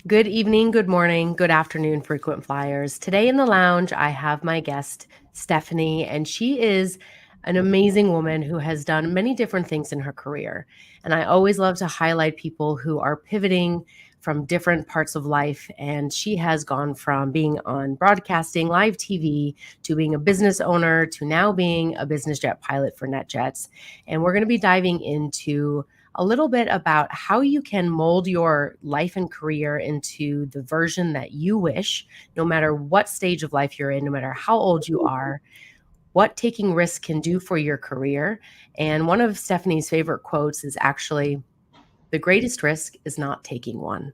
Good evening, good morning, good afternoon, frequent flyers. Today in the lounge, I have my guest, Stephanie, and she is an amazing woman who has done many different things in her career. And I always love to highlight people who are pivoting from different parts of life. And she has gone from being on broadcasting, live TV, to being a business owner, to now being a business jet pilot for NetJets. And we're going to be diving into a little bit about how you can mold your life and career into the version that you wish, no matter what stage of life you're in, no matter how old you are, what taking risks can do for your career. And one of Stephanie's favorite quotes is actually, the greatest risk is not taking one.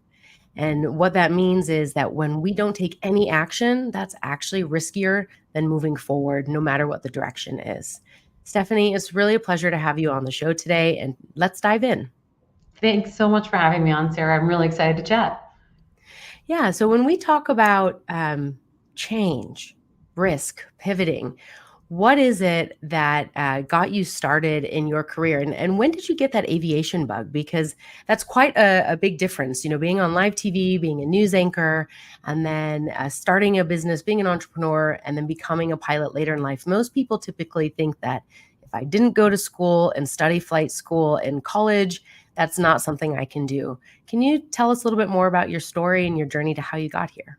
And what that means is that when we don't take any action, that's actually riskier than moving forward, no matter what the direction is. Stephanie, it's really a pleasure to have you on the show today, and let's dive in. Thanks so much for having me on, Sarah. I'm really excited to chat. Yeah, so when we talk about change, risk, pivoting, what is it that got you started in your career? And when did you get that aviation bug? Because that's quite a big difference, being on live TV, being a news anchor, and then starting a business, being an entrepreneur, and then becoming a pilot later in life. Most people typically think that if I didn't go to school and study flight school in college, that's not something I can do. Can you tell us a little bit more about your story and your journey to how you got here?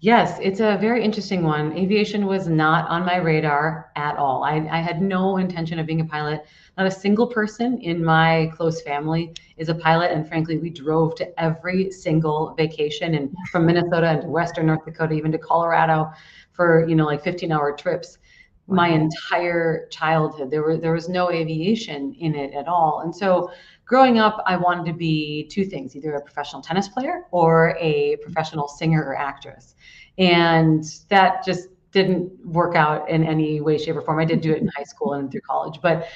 Yes, it's a very interesting one. Aviation was not on my radar at all. I had no intention of being a pilot. Not a single person in my close family is a pilot. And frankly, we drove to every single vacation and from Minnesota into Western North Dakota, even to Colorado for, like 15-hour trips. My Wow. entire childhood, there was no aviation in it at all. And so growing up, I wanted to be two things, either a professional tennis player or a professional singer or actress. And that just didn't work out in any way, shape, or form. I did do it in high school and through college. But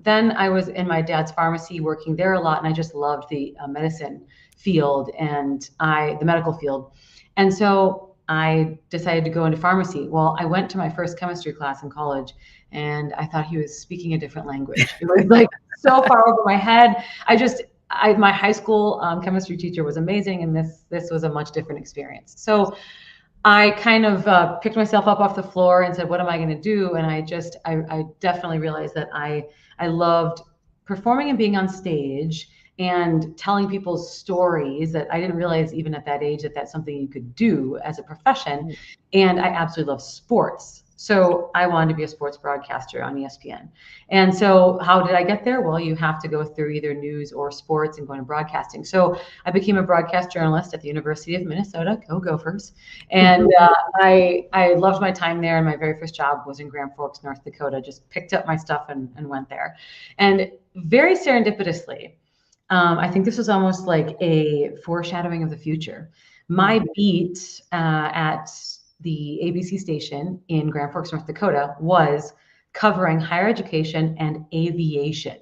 then I was in my dad's pharmacy working there a lot, and I just loved the medicine field and the medical field. And so I decided to go into pharmacy. Well, I went to my first chemistry class in college, and I thought he was speaking a different language. It was like so far over my head. My high school chemistry teacher was amazing, and this was a much different experience. So I kind of picked myself up off the floor and said, "What am I going to do?" And I definitely realized that I loved performing and being on stage and telling people stories that I didn't realize even at that age that that's something you could do as a profession. And I absolutely love sports. So I wanted to be a sports broadcaster on ESPN. And so how did I get there? Well, you have to go through either news or sports and go into broadcasting. So I became a broadcast journalist at the University of Minnesota, go Gophers. And I loved my time there. And my very first job was in Grand Forks, North Dakota. Just picked up my stuff and went there. And very serendipitously, I think this was almost like a foreshadowing of the future. My beat at the ABC station in Grand Forks, North Dakota was covering higher education and aviation.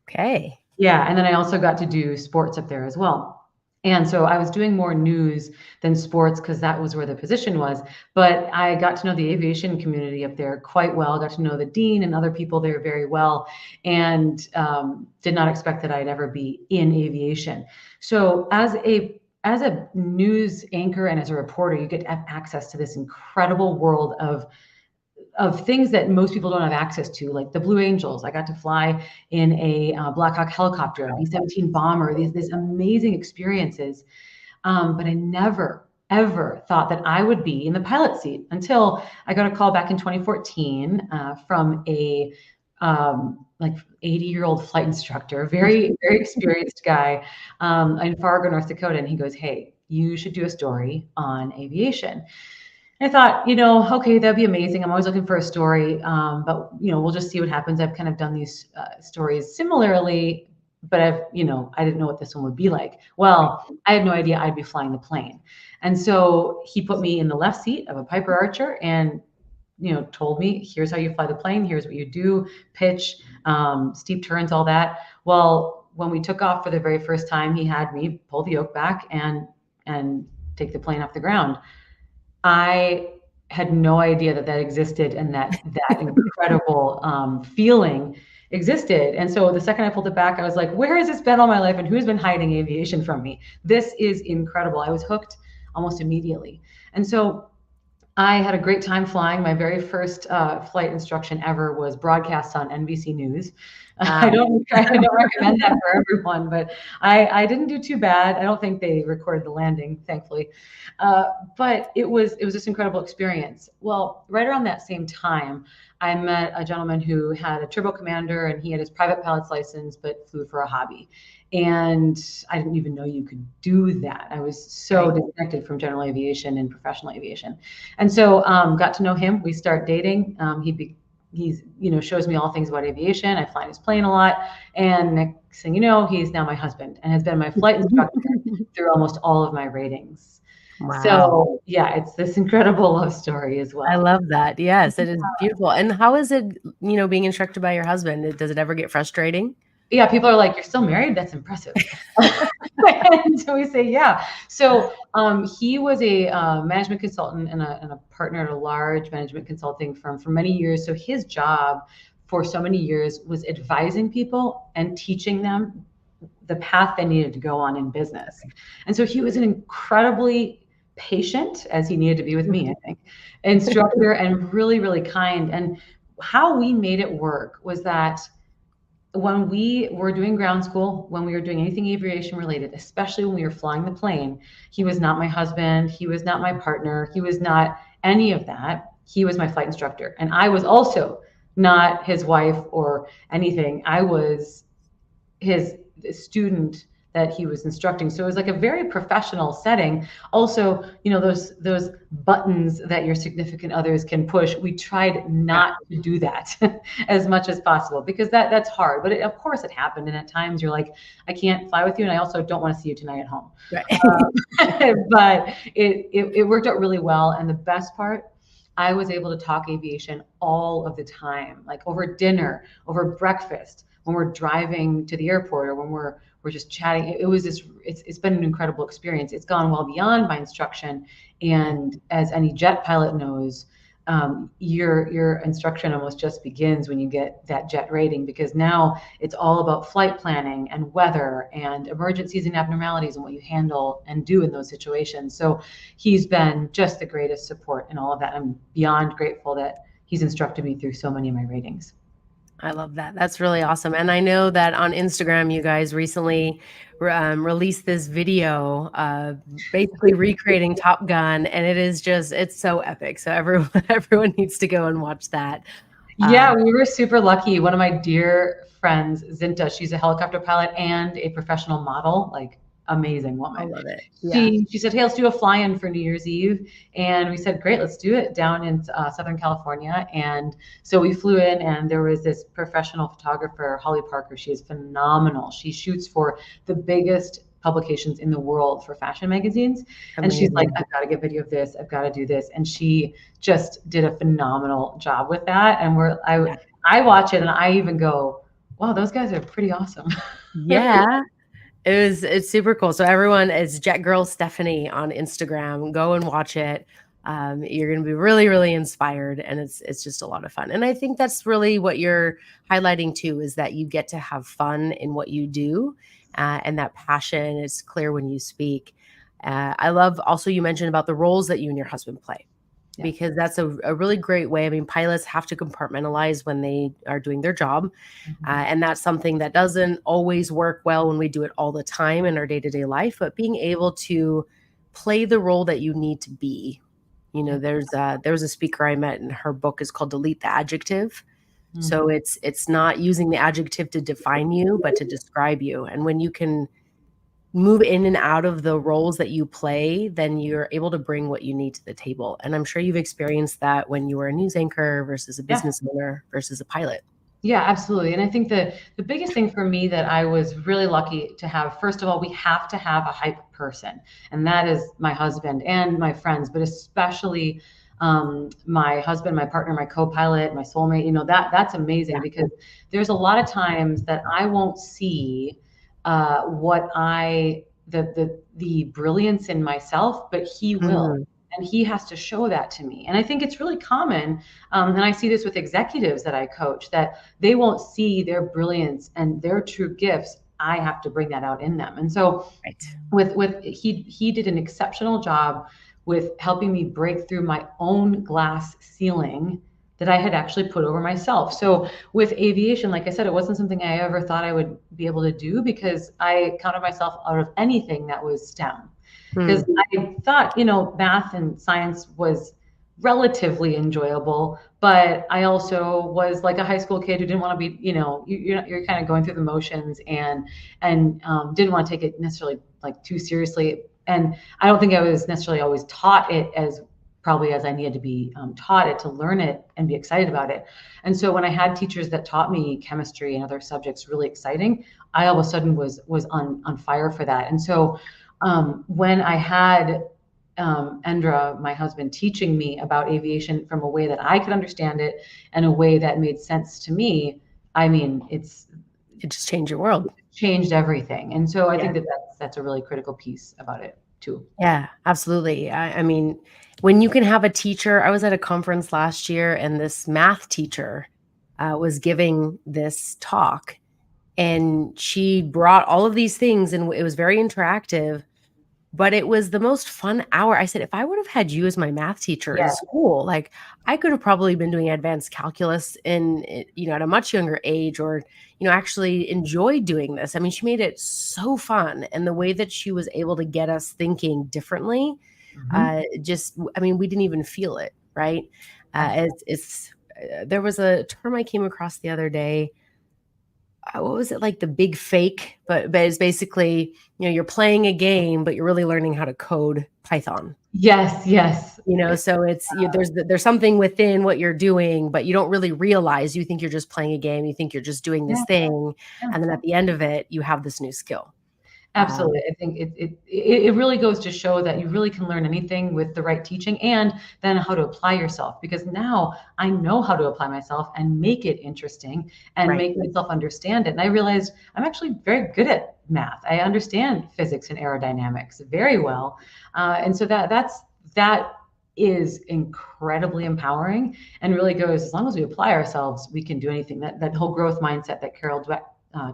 Okay. Yeah, and then I also got to do sports up there as well. And so I was doing more news than sports because that was where the position was. But I got to know the aviation community up there quite well, got to know the dean and other people there very well, and did not expect that I'd ever be in aviation. So as a news anchor and as a reporter, you get access to this incredible world of things that most people don't have access to, like the Blue Angels. I got to fly in a Black Hawk helicopter, a B-17 bomber, these amazing experiences. But I never, ever thought that I would be in the pilot seat until I got a call back in 2014 from a like 80-year-old flight instructor, very, very experienced guy in Fargo, North Dakota. And he goes, "Hey, you should do a story on aviation." I thought, okay, that'd be amazing. I'm always looking for a story, but we'll just see what happens. I've kind of done these stories similarly, but I didn't know what this one would be like. Well, I had no idea I'd be flying the plane, and so he put me in the left seat of a Piper Archer, and told me, "Here's how you fly the plane. Here's what you do: pitch, steep turns, all that." Well, when we took off for the very first time, he had me pull the yoke back and take the plane off the ground. I had no idea that existed, and that incredible feeling existed. And so the second I pulled it back, I was like, where has this been all my life and who's been hiding aviation from me? This is incredible. I was hooked almost immediately. And so I had a great time flying. My very first flight instruction ever was broadcast on NBC News. I Wow. don't recommend that for everyone, but I didn't do too bad. I don't think they recorded the landing, thankfully. But it was this incredible experience. Well, right around that same time, I met a gentleman who had a turbo commander and he had his private pilot's license, but flew for a hobby. And I didn't even know you could do that. I was so Right. disconnected from general aviation and professional aviation. And so got to know him. We start dating. He's shows me all things about aviation. I fly in his plane a lot, and next thing you know, he's now my husband and has been my flight instructor through almost all of my ratings. Wow. So yeah, it's this incredible love story as I well. love that. Yes, it is beautiful. And how is it, being instructed by your husband? Does it ever get frustrating? Yeah, people are like, "You're still married? That's impressive." And so we say, "Yeah." So he was a management consultant and a partner at a large management consulting firm for many years. So his job for so many years was advising people and teaching them the path they needed to go on in business. And so he was an incredibly patient, as he needed to be with me, I think, instructor, and really, really kind. And how we made it work was that when we were doing ground school, when we were doing anything aviation related, especially when we were flying the plane, he was not my husband. He was not my partner. He was not any of that. He was my flight instructor. And I was also not his wife or anything. I was his student that he was instructing. So it was like a very professional setting. Also, those buttons that your significant others can push, we tried Yeah. not to do that as much as possible because that's hard. But of course it happened. And at times you're like, I can't fly with you. And I also don't want to see you tonight at home. Right. But it worked out really well. And the best part, I was able to talk aviation all of the time, like over dinner, over breakfast, when we're driving to the airport, or when we're just chatting. It's been an incredible experience. It's gone well beyond my instruction. And as any jet pilot knows, your instruction almost just begins when you get that jet rating, because now it's all about flight planning and weather and emergencies and abnormalities and what you handle and do in those situations. So he's been just the greatest support in all of that. I'm beyond grateful that he's instructed me through so many of my ratings. I love that. That's really awesome. And I know that on Instagram, you guys recently released this video, basically recreating Top Gun, and it's so epic. So everyone needs to go and watch that. Yeah, we were super lucky. One of my dear friends, Zinta, she's a helicopter pilot and a professional model, like amazing I woman. love it. Yeah. She said, "Hey, let's do a fly-in for New Year's Eve." And we said, "Great, let's do it down in Southern California." And so we flew in, and there was this professional photographer, Holly Parker. She is phenomenal. She shoots for the biggest publications in the world for fashion magazines. And she's like, Amazing. "I've got to get video of this. I've got to do this." And she just did a phenomenal job with that. And Yeah. I watch it and I even go, "Wow, those guys are pretty awesome." Yeah. It's super cool. So everyone, it's Jet Girl Stephanie on Instagram. Go and watch it. You're going to be really, really inspired, and it's just a lot of fun. And I think that's really what you're highlighting too, is that you get to have fun in what you do, and that passion is clear when you speak. I love also you mentioned about the roles that you and your husband play, Yeah. because that's a really great way. I mean, pilots have to compartmentalize when they are doing their job. And that's something that doesn't always work well when we do it all the time in our day-to-day life, but being able to play the role that you need to be. There was a speaker I met, and her book is called Delete the Adjective. So it's not using the adjective to define you, but to describe you. And when you can move in and out of the roles that you play, then you're able to bring what you need to the table. And I'm sure you've experienced that when you were a news anchor versus a business owner versus a pilot. Yeah, absolutely. And I think the biggest thing for me that I was really lucky to have, first of all, we have to have a hype person, and that is my husband and my friends, but especially my husband, my partner, my co-pilot, my soulmate. That's amazing, Yeah. because there's a lot of times that I won't see what the brilliance in myself, but he will. Mhm. and he has to show that to me. And I think it's really common, and I see this with executives that I coach, that they won't see their brilliance and their true gifts. I have to bring that out in them. And so Right. with he did an exceptional job with helping me break through my own glass ceiling that I had actually put over myself. So with aviation, like I said, it wasn't something I ever thought I would be able to do, because I counted myself out of anything that was STEM. Because Hmm. I thought, math and science was relatively enjoyable, but I also was like a high school kid who didn't want to be, you're kind of going through the motions, and didn't want to take it necessarily like too seriously. And I don't think I was necessarily always taught it as probably as I needed to be taught it, to learn it and be excited about it. And so when I had teachers that taught me chemistry and other subjects really exciting, I all of a sudden was on fire for that. And so when I had Endra, my husband, teaching me about aviation from a way that I could understand it and a way that made sense to me, I mean, It just changed your world. changed everything. And so I Yeah. think that that's a really critical piece about it too. Yeah, absolutely. I mean, when you can have a teacher, I was at a conference last year and this math teacher was giving this talk, and she brought all of these things and it was very interactive. But it was the most fun hour. I said, if I would have had you as my math teacher in Yeah. school, like I could have probably been doing advanced calculus at a much younger age, or, actually enjoyed doing this. I mean, she made it so fun. And the way that she was able to get us thinking differently, Mhm. I mean, we didn't even feel it, right? There was a term I came across the other day. What was it, like the big fake, but it's basically, you're playing a game but you're really learning how to code Python. Yes, yes. So there's something within what you're doing, but you don't really realize. You think you're just playing a game, you think you're just doing this Yeah, thing, yeah. and then at the end of it you have this new skill. Absolutely. I think it really goes to show that you really can learn anything with the right teaching, and then how to apply yourself. Because now I know how to apply myself and make it interesting and Right. make myself understand it. And I realized I'm actually very good at math. I understand physics and aerodynamics very well. And so that is incredibly empowering, and really goes, as long as we apply ourselves, we can do anything. That whole growth mindset that Carol Dweck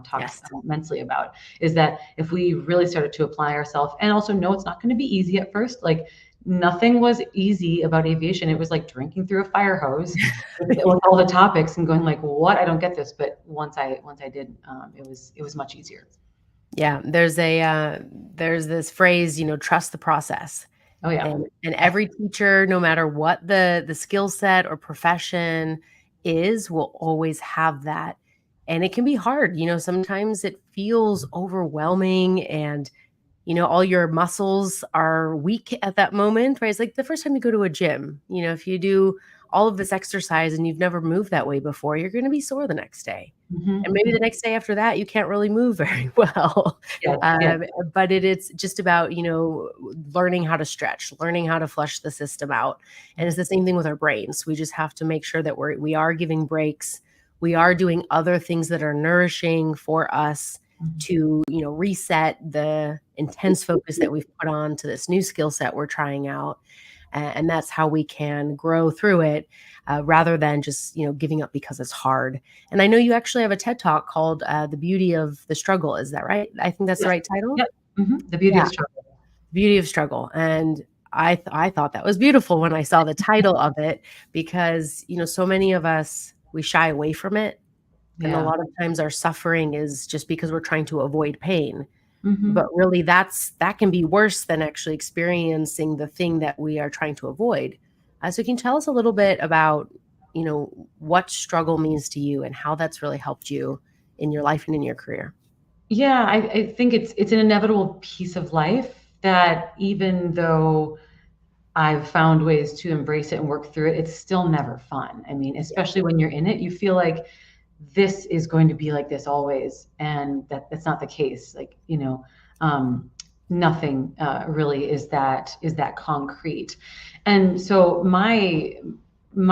talks Yes. immensely about, is that if we really started to apply ourselves, and also know it's not going to be easy at first, like nothing was easy about aviation. It was like drinking through a fire hose with all the topics and going like, what? I don't get this. But once I did, it was much easier. Yeah, there's this phrase, trust the process. Oh yeah. And every teacher, no matter what the skill set or profession is, will always have that. And it can be hard. Sometimes it feels overwhelming, and all your muscles are weak at that moment, right? It's like the first time you go to a gym, if you do all of this exercise and you've never moved that way before, you're going to be sore the next day. And maybe the Mm-hmm. next day after that, you can't really move very well. Yes, yes. But it's just about, learning how to stretch, learning how to flush the system out. And it's the same thing with our brains. We just have to make sure that we are giving breaks. We are doing other things that are nourishing for us to, reset the intense focus that we've put on to this new skill set we're trying out. And that's how we can grow through it, rather than just, giving up because it's hard. And I know you actually have a TED Talk called The Beauty of the Struggle. Is that right? I think that's the Yes. right title. Yep. The beauty Yeah, of struggle. Beauty of Struggle. And I thought that was beautiful when I saw the title of it, because, so many of us, we shy away from it. And a Yeah. lot of times our suffering is just because we're trying to avoid pain. But Hmm. really that can be worse than actually experiencing the thing that we are trying to avoid. So can you tell us a little bit about, what struggle means to you and how that's really helped you in your life and in your career? Yeah, I think it's an inevitable piece of life that, even though I've found ways to embrace it and work through it, it's still never fun. I mean, Yeah. especially when you're in it, you feel like this is going to be like this always, and that's not the case. Like, um, nothing really is that concrete. And so my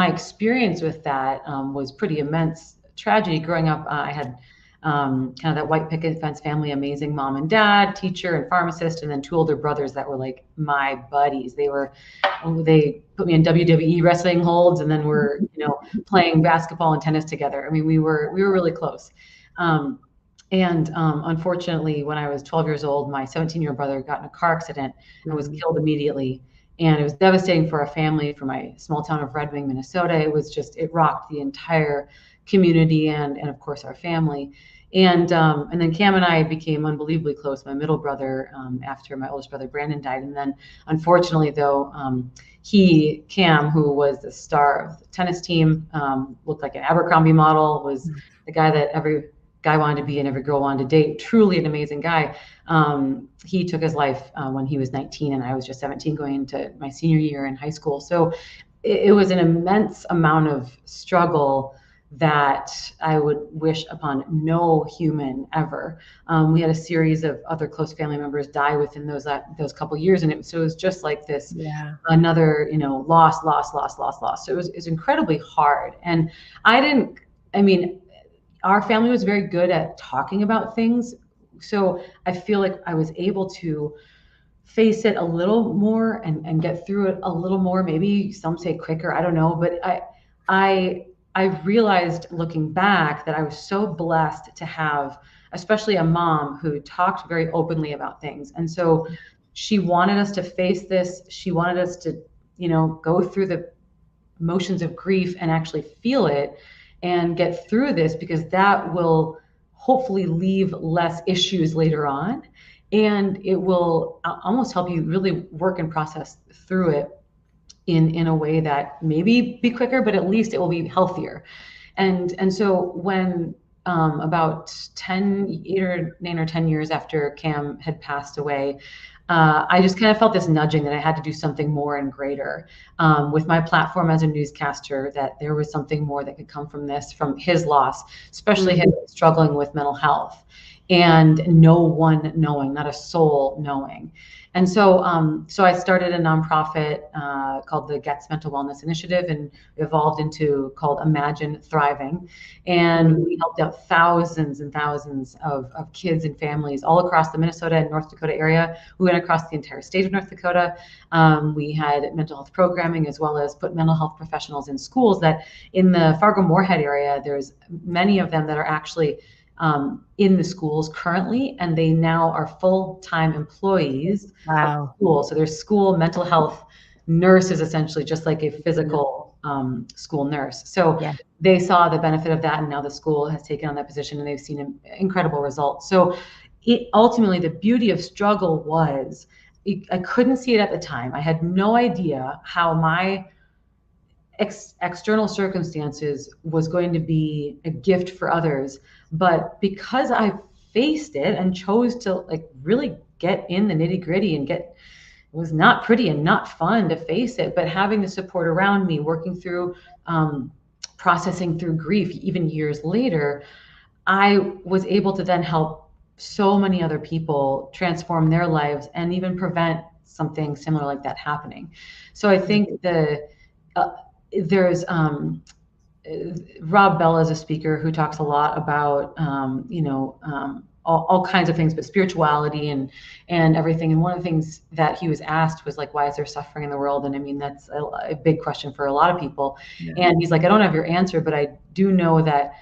experience with that was pretty immense tragedy growing up. I had kind of that white picket fence family, amazing mom and dad, teacher and pharmacist, and then two older brothers that were like my buddies. They put me in WWE wrestling holds, and then we're, playing basketball and tennis together. I mean, we were really close. Unfortunately, when I was 12 years old, my 17-year-old brother got in a car accident and was killed immediately. And it was devastating for our family, for my small town of Red Wing, Minnesota. It rocked the entire community and of course our family. And then Cam and I became unbelievably close, my middle brother, after my oldest brother Brandon died. And then unfortunately though, Cam, who was the star of the tennis team, looked like an Abercrombie model, was the guy that every guy wanted to be and every girl wanted to date, truly an amazing guy. He took his life when he was 19 and I was just 17 going into my senior year in high school. So it was an immense amount of struggle that I would wish upon no human ever. We had a series of other close family members die within those couple years, and it was just like this, another loss. So it was incredibly hard, and our family was very good at talking about things, so I feel like I was able to face it a little more and get through it a little more. Maybe some say quicker, I don't know, but I realized looking back that I was so blessed to have, especially a mom who talked very openly about things. And so she wanted us to face this. She wanted us to, go through the motions of grief and actually feel it and get through this, because that will hopefully leave less issues later on. And it will almost help you really work and process through it in a way that maybe be quicker, but at least it will be healthier. And so when about 8 or 9 or 10 years after Cam had passed away, I just kind of felt this nudging that I had to do something more and greater with my platform as a newscaster, that there was something more that could come from his loss, especially him struggling with mental health, and no one knowing, not a soul knowing. And so I started a nonprofit called the Goetz Mental Wellness Initiative, and evolved into called Imagine Thriving. And we helped out thousands and thousands of kids and families all across the Minnesota and North Dakota area. We went across the entire state of North Dakota. We had mental health programming, as well as put mental health professionals in schools. That in the Fargo-Moorhead area, there's many of them that are actually in the schools currently, and they now are full-time employees of school. So there's school mental health nurses, essentially, just like a physical school nurse. So they saw the benefit of that, and now the school has taken on that position, and they've seen incredible results. So ultimately, the beauty of struggle was, I couldn't see it at the time. I had no idea how my external circumstances was going to be a gift for others. But because I faced it and chose to really get in the nitty gritty and it was not pretty and not fun to face it, but having the support around me, working through, processing through grief, even years later, I was able to then help so many other people transform their lives and even prevent something similar like that happening. So I think there's Rob Bell is a speaker who talks a lot about all kinds of things, but spirituality and everything. And one of the things that he was asked was why is there suffering in the world? And I mean, that's a big question for a lot of people. And he's like, I don't have your answer, but I do know that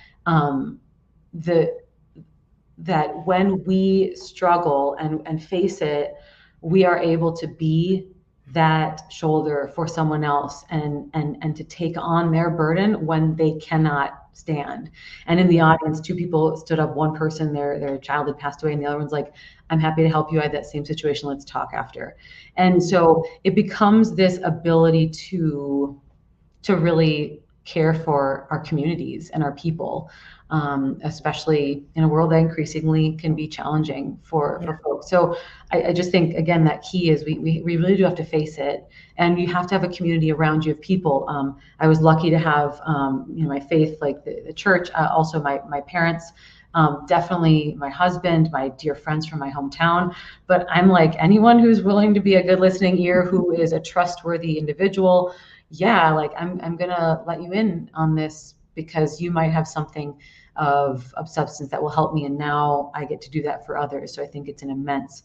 that when we struggle and face it, we are able to be that shoulder for someone else and to take on their burden when they cannot stand. And in the audience, two people stood up. One person, their child had passed away, and the other one's like, I'm happy to help you. I had that same situation. Let's talk after. And so it becomes this ability to really care for our communities and our people, especially in a world that increasingly can be challenging for folks. So I just think, again, that key is we really do have to face it, and you have to have a community around you of people. I was lucky to have my faith, like the church, also my parents, definitely my husband, my dear friends from my hometown. But I'm like, anyone who's willing to be a good listening ear, who is a trustworthy individual, I'm gonna let you in on this, because you might have something of substance that will help me. And now I get to do that for others. So I think it's an immense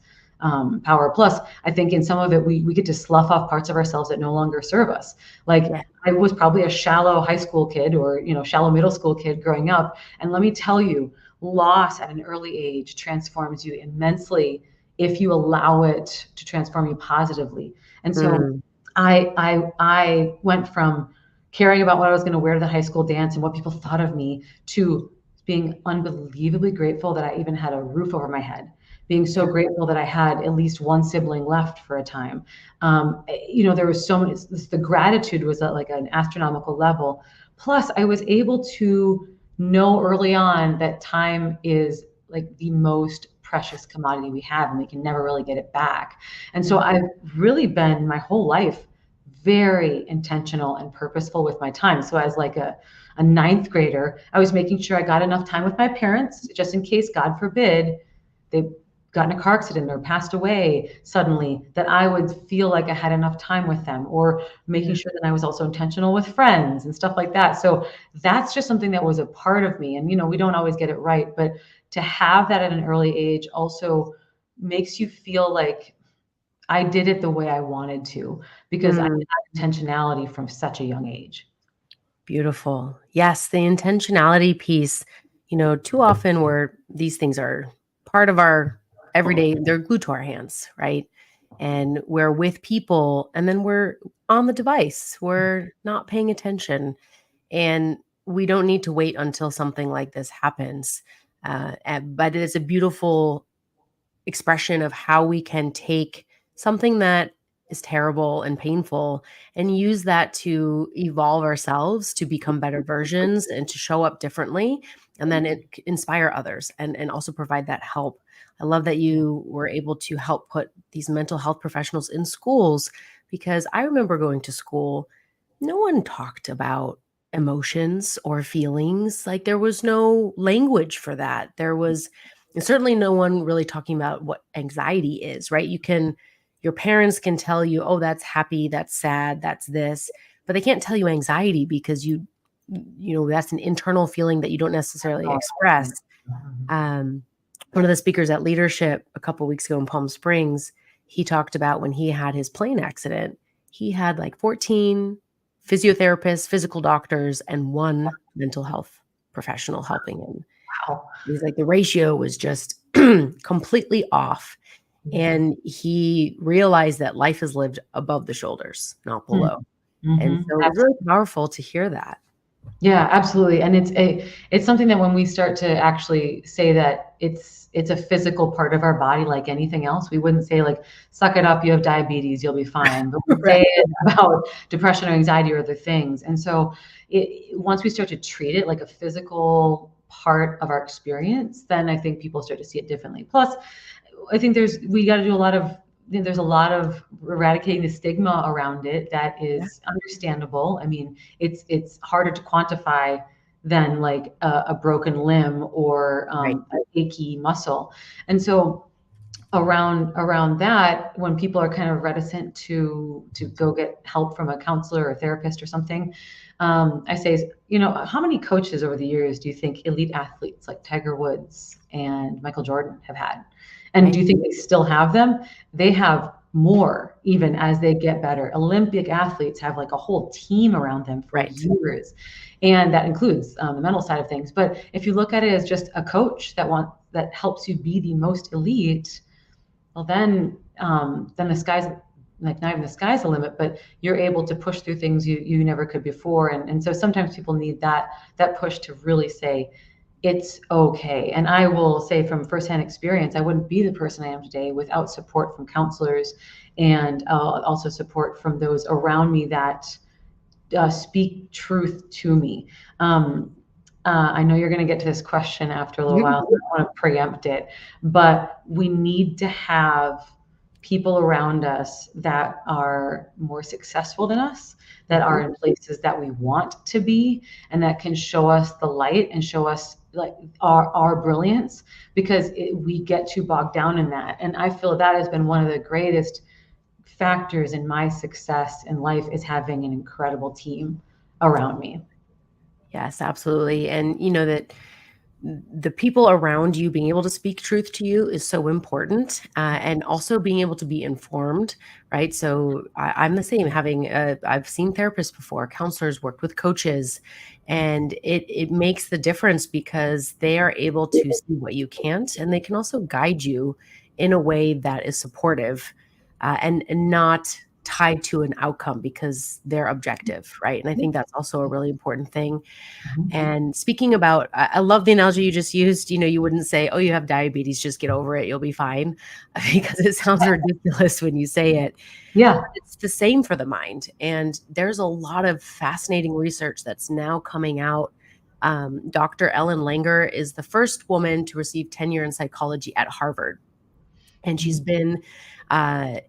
power. Plus, I think in some of it, we get to slough off parts of ourselves that no longer serve us. Like Yeah. I was probably a shallow high school kid or, shallow middle school kid growing up. And let me tell you, loss at an early age transforms you immensely if you allow it to transform you positively. And so Mm. I went from caring about what I was going to wear to the high school dance and what people thought of me to being unbelievably grateful that I even had a roof over my head, being so Yeah. grateful that I had at least one sibling left for a time. There was so many, the gratitude was at like an astronomical level. Plus, I was able to know early on that time is like the most precious commodity we have and we can never really get it back. And so Mhm. I've really been my whole life very intentional and purposeful with my time. So as like a ninth grader, I was making sure I got enough time with my parents, just in case, God forbid, they got in a car accident or passed away suddenly, that I would feel like I had enough time with them, or making Yeah. sure that I was also intentional with friends and stuff like that. So that's just something that was a part of me. And, we don't always get it right, but to have that at an early age also makes you feel like I did it the way I wanted to because I Mm. had intentionality from such a young age. Beautiful. Yes, the intentionality piece, too often where these things are part of our everyday, they're glued to our hands, right? And we're with people and then we're on the device. We're not paying attention. And we don't need to wait until something like this happens. But it's a beautiful expression of how we can take something that is terrible and painful and use that to evolve ourselves to become better versions and to show up differently, and then inspire others and also provide that help. I love that you were able to help put these mental health professionals in schools, because I remember going to school, no one talked about emotions or feelings. Like, there was no language for that. There was certainly no one really talking about what anxiety is, right? Your parents can tell you, oh, that's happy, that's sad, that's this, but they can't tell you anxiety because that's an internal feeling that you don't necessarily express. Um, One of the speakers at Leadership a couple weeks ago in Palm Springs, he talked about when he had his plane accident, he had like 14 physiotherapists, physical doctors, and one mental health professional helping him. Wow. He's like, the ratio was just completely off. And he realized that life is lived above the shoulders, not below. And Mm-hmm. so it was really powerful to hear that. Yeah, absolutely. And it's something that when we start to actually say that it's a physical part of our body like anything else, we wouldn't say like, suck it up, you have diabetes, you'll be fine. But we Right. say it about depression or anxiety or other things. And so once we start to treat it like a physical part of our experience, then I think people start to see it differently. Plus, I think we got to do a lot of there's a lot of eradicating the stigma around it that Yeah. is understandable. I mean, it's harder to quantify than like a broken limb or Right. an achy muscle, and so around that, when people are kind of reticent to go get help from a counselor or therapist or something, I say, how many coaches over the years do you think elite athletes like Tiger Woods and Michael Jordan have had? And Right. do you think they still have them? They have more even as they get better. Olympic athletes have like a whole team around them for Right. years. And that includes the mental side of things. But if you look at it as just a coach that helps you be the most elite, well, then the sky's like not even the sky's the limit, but you're able to push through things you never could before. And so sometimes people need that push to really say it's okay. And I will say from firsthand experience, I wouldn't be the person I am today without support from counselors and also support from those around me that speak truth to me. I know you're going to get to this question after a little while, so I don't want to preempt it, but we need to have people around us that are more successful than us, that are Mhm. in places that we want to be, and that can show us the light and show us like our brilliance, because we get too bogged down in that. And I feel that has been one of the greatest factors in my success in life is having an incredible team around me. Yes, absolutely. And that the people around you being able to speak truth to you is so important, and also being able to be informed, right? So I'm the same. I've seen therapists before, counselors, worked with coaches, and it makes the difference because they are able to see what you can't, and they can also guide you in a way that is supportive, and not tied to an outcome because they're objective, right? And I think that's also a really important thing. And speaking about, I love the analogy you just used. You wouldn't say, "Oh, you have diabetes, just get over it, you'll be fine," because it sounds ridiculous when you say it. Yeah. It's the same for the mind. And there's a lot of fascinating research that's now coming out. Dr. Ellen Langer is the first woman to receive tenure in psychology at Harvard. And she's been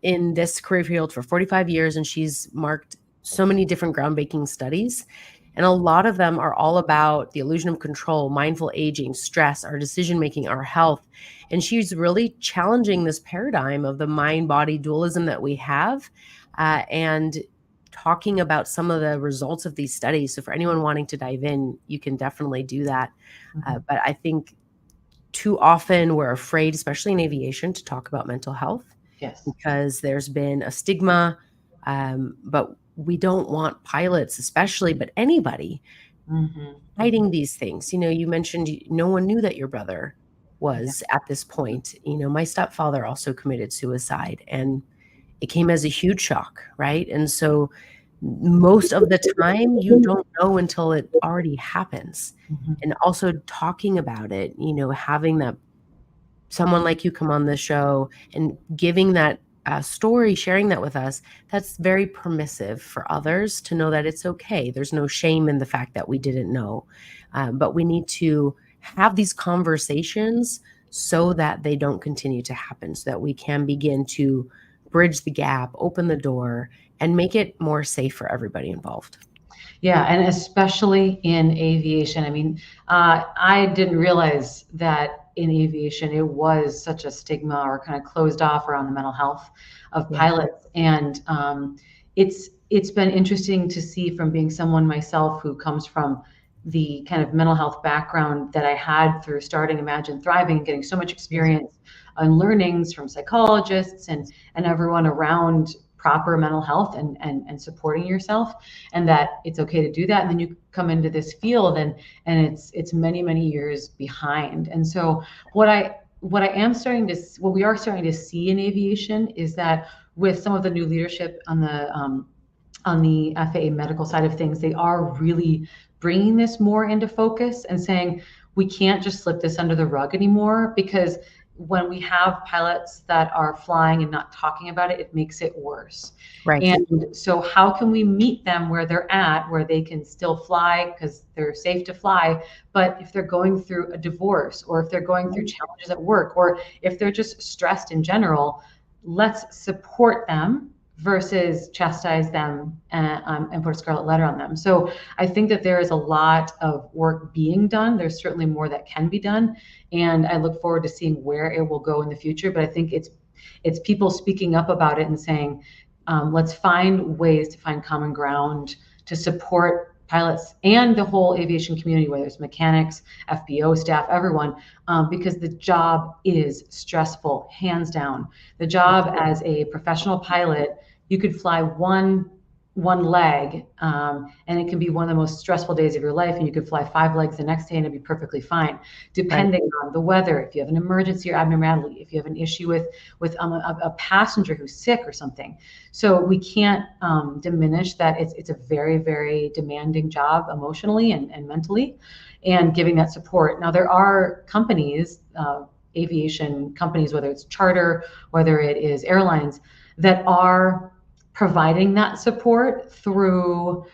in this career field for 45 years, and she's marked so many different groundbreaking studies. And a lot of them are all about the illusion of control, mindful aging, stress, our decision making, our health. And she's really challenging this paradigm of the mind body dualism that we have, and talking about some of the results of these studies. So, for anyone wanting to dive in, you can definitely do that. But I think too often we're afraid, especially in aviation, to talk about mental health. Yes. Because there's been a stigma, but we don't want pilots, especially, but anybody, hiding these things. You mentioned no one knew that your brother was at this point. My stepfather also committed suicide, and it came as a huge shock, right? And so most of the time you don't know until it already happens. And also talking about it, having that someone like you come on the show and giving that story, sharing that with us, that's very permissive for others to know that it's okay. There's no shame in the fact that we didn't know. But we need to have these conversations so that they don't continue to happen, so that we can begin to bridge the gap, open the door, and make it more safe for everybody involved. Yeah, and especially in aviation. I mean, I didn't realize that in aviation it was such a stigma or kind of closed off around the mental health of Yeah. pilots. And it's been interesting to see, from being someone myself who comes from the kind of mental health background that I had through starting Imagine Thriving and getting so much experience and learnings from psychologists and everyone around proper mental health and supporting yourself, and that it's okay to do that. And then you come into this field and it's many years behind. And so what we are starting to see in aviation is that with some of the new leadership on the FAA medical side of things, they are really bringing this more into focus and saying we can't just slip this under the rug anymore, because when we have pilots that are flying and not talking about it, it makes it worse. Right. And so how can we meet them where they're at, where they can still fly because they're safe to fly, but if they're going through a divorce, or if they're going through challenges at work, or if they're just stressed in general, let's support them versus chastise them and put a scarlet letter on them. So I think that there is a lot of work being done. There's certainly more that can be done, and I look forward to seeing where it will go in the future. But I think it's people speaking up about it and saying, let's find ways to find common ground to support pilots and the whole aviation community, whether it's mechanics, FBO staff, everyone, because the job is stressful, hands down. The job as a professional pilot, you could fly one leg, and it can be one of the most stressful days of your life, and you could fly 5 legs the next day and it'd be perfectly fine, depending on the weather, if you have an emergency or abnormality, if you have an issue with a passenger who's sick or something. So we can't diminish that it's a very demanding job emotionally and mentally, and giving that support. Now there are companies, aviation companies, whether it's charter, whether it is airlines, that are providing that support through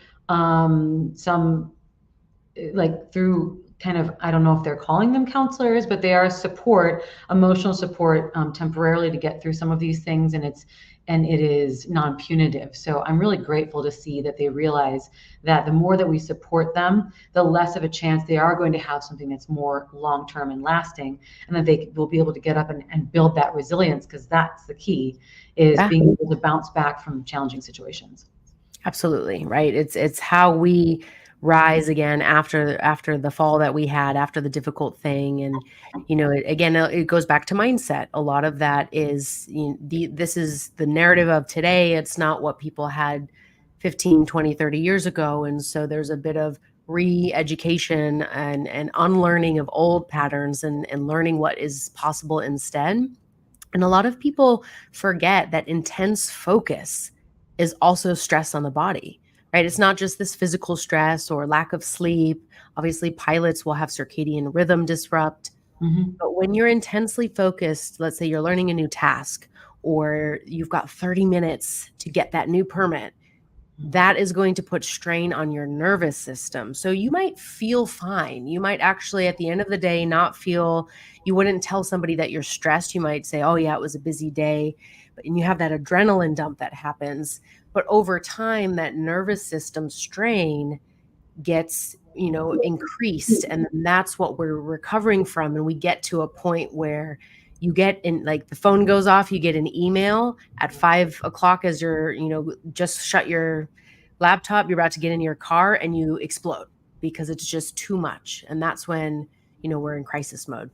through kind of, I don't know if they're calling them counselors, but they are emotional support, temporarily to get through some of these things, and it is non-punitive. So I'm really grateful to see that they realize that the more that we support them, the less of a chance they are going to have something that's more long-term and lasting, and that they will be able to get up and build that resilience, because that's the key, is being able to bounce back from challenging situations. Absolutely, right. It's how we rise again after the fall that we had, after the difficult thing. And again, it goes back to mindset. A lot of that is, this is the narrative of today. It's not what people had 15, 20, 30 years ago. And so there's a bit of re-education and unlearning of old patterns and learning what is possible instead. And a lot of people forget that intense focus is also stress on the body, right? It's not just this physical stress or lack of sleep. Obviously, pilots will have circadian rhythm disrupt. But when you're intensely focused, let's say you're learning a new task or you've got 30 minutes to get that new permit, that is going to put strain on your nervous system. So you might feel fine. You might actually, at the end of the day, not feel, you wouldn't tell somebody that you're stressed. You might say, oh yeah, it was a busy day. And you have that adrenaline dump that happens. But over time, that nervous system strain gets, increased. And then that's what we're recovering from. And we get to a point where you get in, like, the phone goes off, you get an email at 5 o'clock as you're, just shut your laptop, you're about to get in your car, and you explode because it's just too much. And that's when, we're in crisis mode.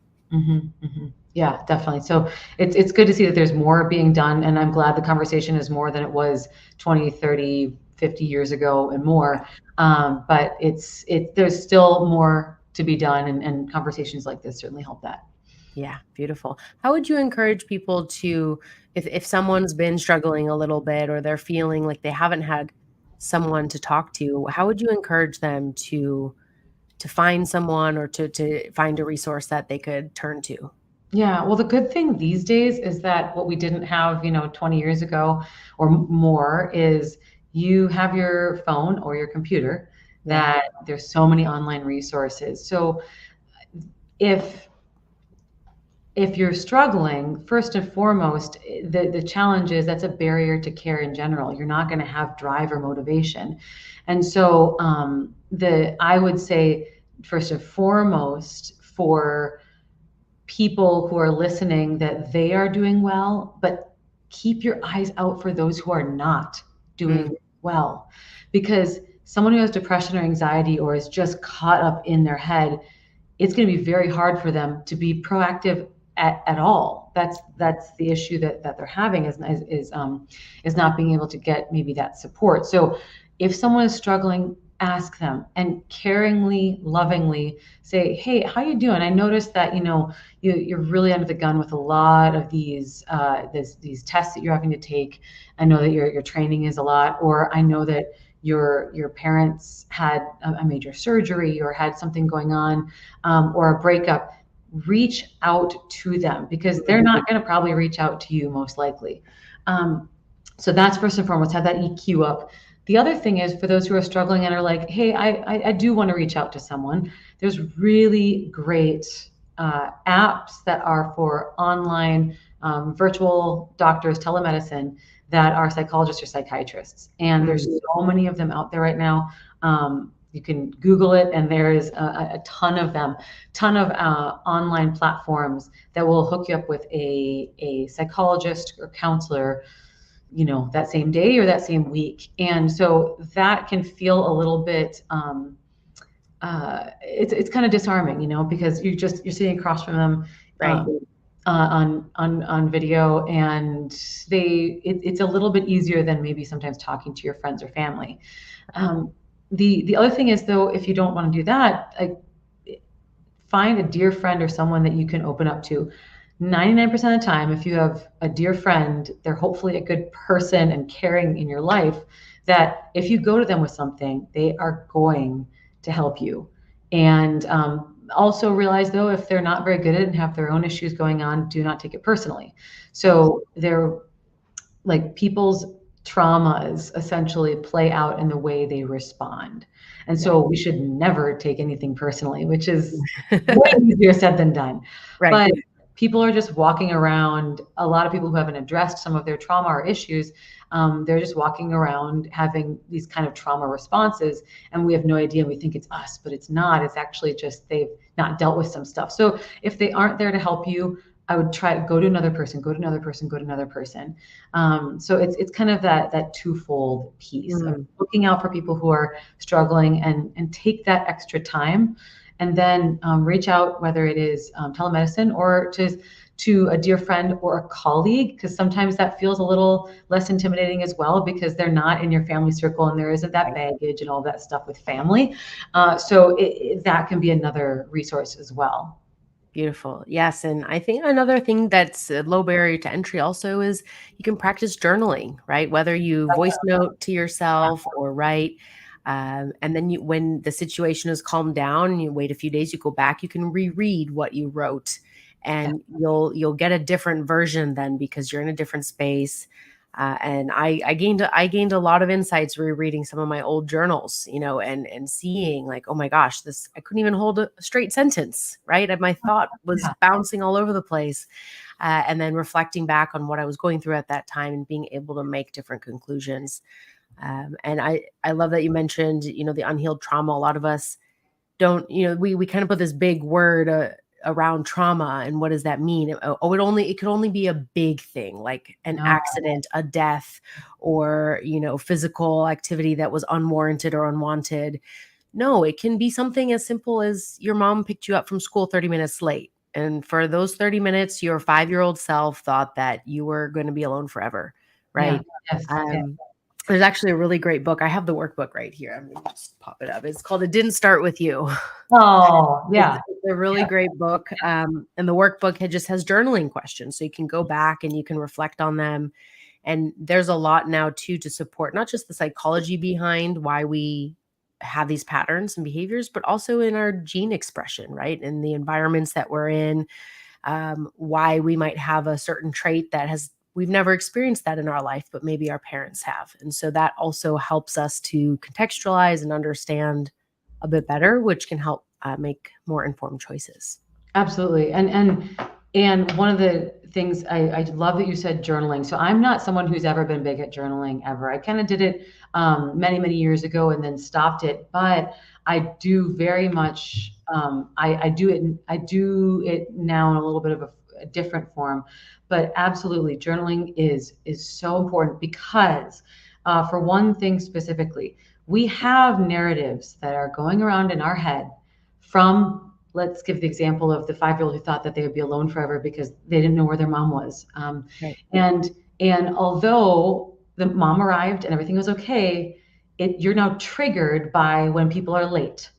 Yeah, definitely. So it's good to see that there's more being done. And I'm glad the conversation is more than it was 20, 30, 50 years ago and more. But there's still more to be done. And conversations like this certainly help that. Yeah, beautiful. How would you encourage people to, if someone's been struggling a little bit or they're feeling like they haven't had someone to talk to, how would you encourage them to find someone or to find a resource that they could turn to? Yeah, well, the good thing these days is that what we didn't have, 20 years ago or more is you have your phone or your computer, Yeah. that there's so many online resources. So if you're struggling, first and foremost, the challenge is that's a barrier to care in general. You're not going to have drive or motivation. And so I would say, first and foremost, for people who are listening, that they are doing well, but keep your eyes out for those who are not doing well. Because someone who has depression or anxiety or is just caught up in their head, it's going to be very hard for them to be proactive at all. That's the issue that they're having, is not being able to get maybe that support. So if someone is struggling, ask them and caringly, lovingly say, hey, how you doing? I noticed that you're really under the gun with a lot of these tests that you're having to take. I know that your training is a lot, or I know that your parents had a major surgery or had something going on, or a breakup. Reach out to them, because they're not going to probably reach out to you, most likely. So that's first and foremost, have that EQ up. The other thing is, for those who are struggling and are like, hey, I do want to reach out to someone, there's really great apps that are for online virtual doctors, telemedicine, that are psychologists or psychiatrists. And there's so many of them out there right now. You can Google it, and there is a ton of them, online platforms that will hook you up with a psychologist or counselor, that same day or that same week. And so that can feel a little bit, it's kind of disarming, because you're sitting across from them, Right. On video, and it's a little bit easier than maybe sometimes talking to your friends or family. The other thing is, though, if you don't want to do that, find a dear friend or someone that you can open up to. 99% of the time, if you have a dear friend, they're hopefully a good person and caring in your life, that if you go to them with something, they are going to help you. And also realize, though, if they're not very good at it and have their own issues going on, do not take it personally. So they're like, people's traumas essentially play out in the way they respond. And so we should never take anything personally, which is way easier said than done. Right. But people are just walking around, a lot of people who haven't addressed some of their trauma or issues, they're just walking around having these kind of trauma responses, and we have no idea. We think it's us, but it's not. It's actually just they've not dealt with some stuff. So if they aren't there to help you, I would try to go to another person, go to another person, go to another person. So it's kind of that twofold piece of Mm. looking out for people who are struggling, and take that extra time, and then reach out, whether it is telemedicine or to a dear friend or a colleague, because sometimes that feels a little less intimidating as well, because they're not in your family circle and there isn't that baggage and all that stuff with family. So that can be another resource as well. Beautiful. Yes. And I think another thing that's a low barrier to entry also is you can practice journaling, right? Whether you voice note to yourself or write. And then when the situation is calmed down, you wait a few days, you go back, you can reread what you wrote, Yeah. and you'll get a different version then because you're in a different space. And I gained a lot of insights rereading some of my old journals, and seeing like, oh my gosh, this I couldn't even hold a straight sentence, right? And my thought was Yeah. bouncing all over the place. And then reflecting back on what I was going through at that time and being able to make different conclusions. And I love that you mentioned, the unhealed trauma. A lot of us don't, we kind of put this big word around trauma, and what does that mean? It could only be a big thing like an No. accident, a death, or physical activity that was unwarranted or unwanted. No, it can be something as simple as your mom picked you up from school 30 minutes late, and for those 30 minutes your 5-year-old self thought that you were going to be alone forever, Yeah. right? Yes. Yeah. um, there's actually a really great book. I have the workbook right here. I'm going to just pop it up. It's called It Didn't Start With You. Oh, yeah. It's a really great book. And the workbook just has journaling questions. So you can go back and you can reflect on them. And there's a lot now too to support not just the psychology behind why we have these patterns and behaviors, but also in our gene expression, right? In the environments that we're in, why we might have a certain trait that we've never experienced that in our life, but maybe our parents have. And so that also helps us to contextualize and understand a bit better, which can help make more informed choices. Absolutely. And one of the things I love that you said journaling. So I'm not someone who's ever been big at journaling ever. I kind of did it many, many years ago and then stopped it. But I do very much I do it now in a little bit of a different form. But absolutely, journaling is so important because for one thing specifically, we have narratives that are going around in our head from, let's give the example of the 5-year-old who thought that they would be alone forever because they didn't know where their mom was. Right. And although the mom arrived and everything was okay, you're now triggered by when people are late.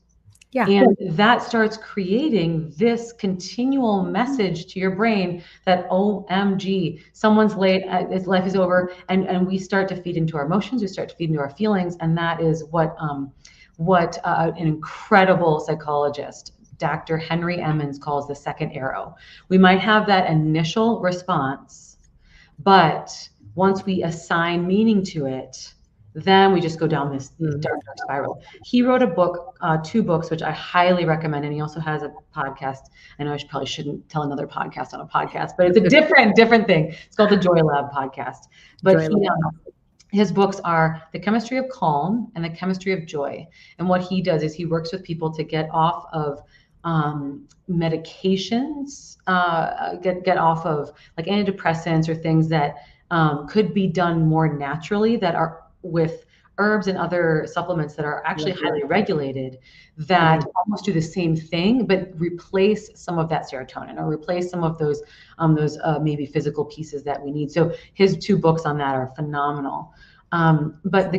Yeah. And that starts creating this continual message to your brain that, OMG, someone's late, his life is over. And we start to feed into our emotions, we start to feed into our feelings. And that is what an incredible psychologist, Dr. Henry Emmons, calls the second arrow. We might have that initial response, but once we assign meaning to it, then we just go down this dark spiral. He wrote a book, 2 books, which I highly recommend, and he also has a podcast. I know probably shouldn't tell another podcast on a podcast, but it's a different thing. It's called the Joy Lab podcast. But Joy Lab. his books are The Chemistry of Calm and The Chemistry of Joy. And what he does is he works with people to get off of medications, get off of like antidepressants or things that could be done more naturally, that are with herbs and other supplements that are actually highly regulated, that almost do the same thing, but replace some of that serotonin or replace some of those maybe physical pieces that we need. So his 2 books on that are phenomenal. But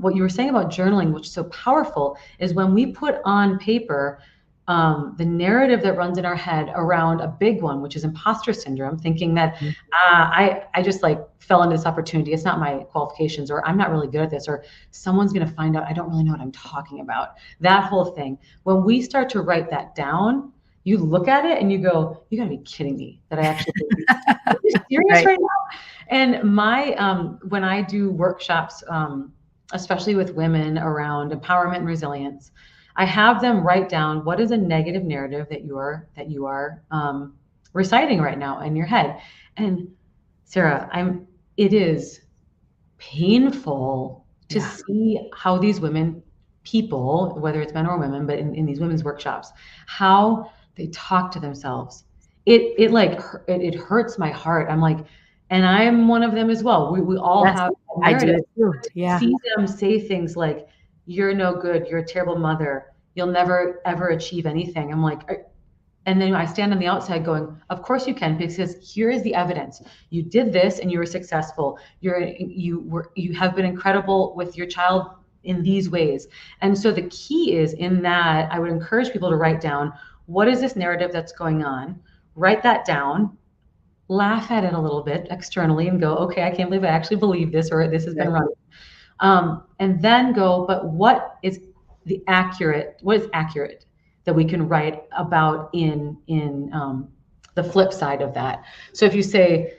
what you were saying about journaling, which is so powerful, is when we put on paper the narrative that runs in our head around a big one, which is imposter syndrome, thinking that I just like fell into this opportunity. It's not my qualifications, or I'm not really good at this, or someone's going to find out I don't really know what I'm talking about. That whole thing. When we start to write that down, you look at it and you go, you got to be kidding me that I actually are you serious right now? And when I do workshops, especially with women around empowerment and resilience, I have them write down what is a negative narrative that you are reciting right now in your head. And Sarah, it is painful to see how these people, whether it's men or women, but in these women's workshops, how they talk to themselves. it hurts my heart. I'm like, and I'm one of them as well. We all Yes, have a I do narrative. it too. But to Yeah. see them say things like, "You're no good. You're a terrible mother. You'll never ever achieve anything." I'm like, and then I stand on the outside going, "Of course you can, because here is the evidence. You did this and you were successful. You have been incredible with your child in these ways." And so the key is in that I would encourage people to write down, what is this narrative that's going on? Write that down, laugh at it a little bit externally and go, "Okay, I can't believe I actually believe this, or this has been Yep. running." And then go, but what is accurate that we can write about in the flip side of that? So if you say,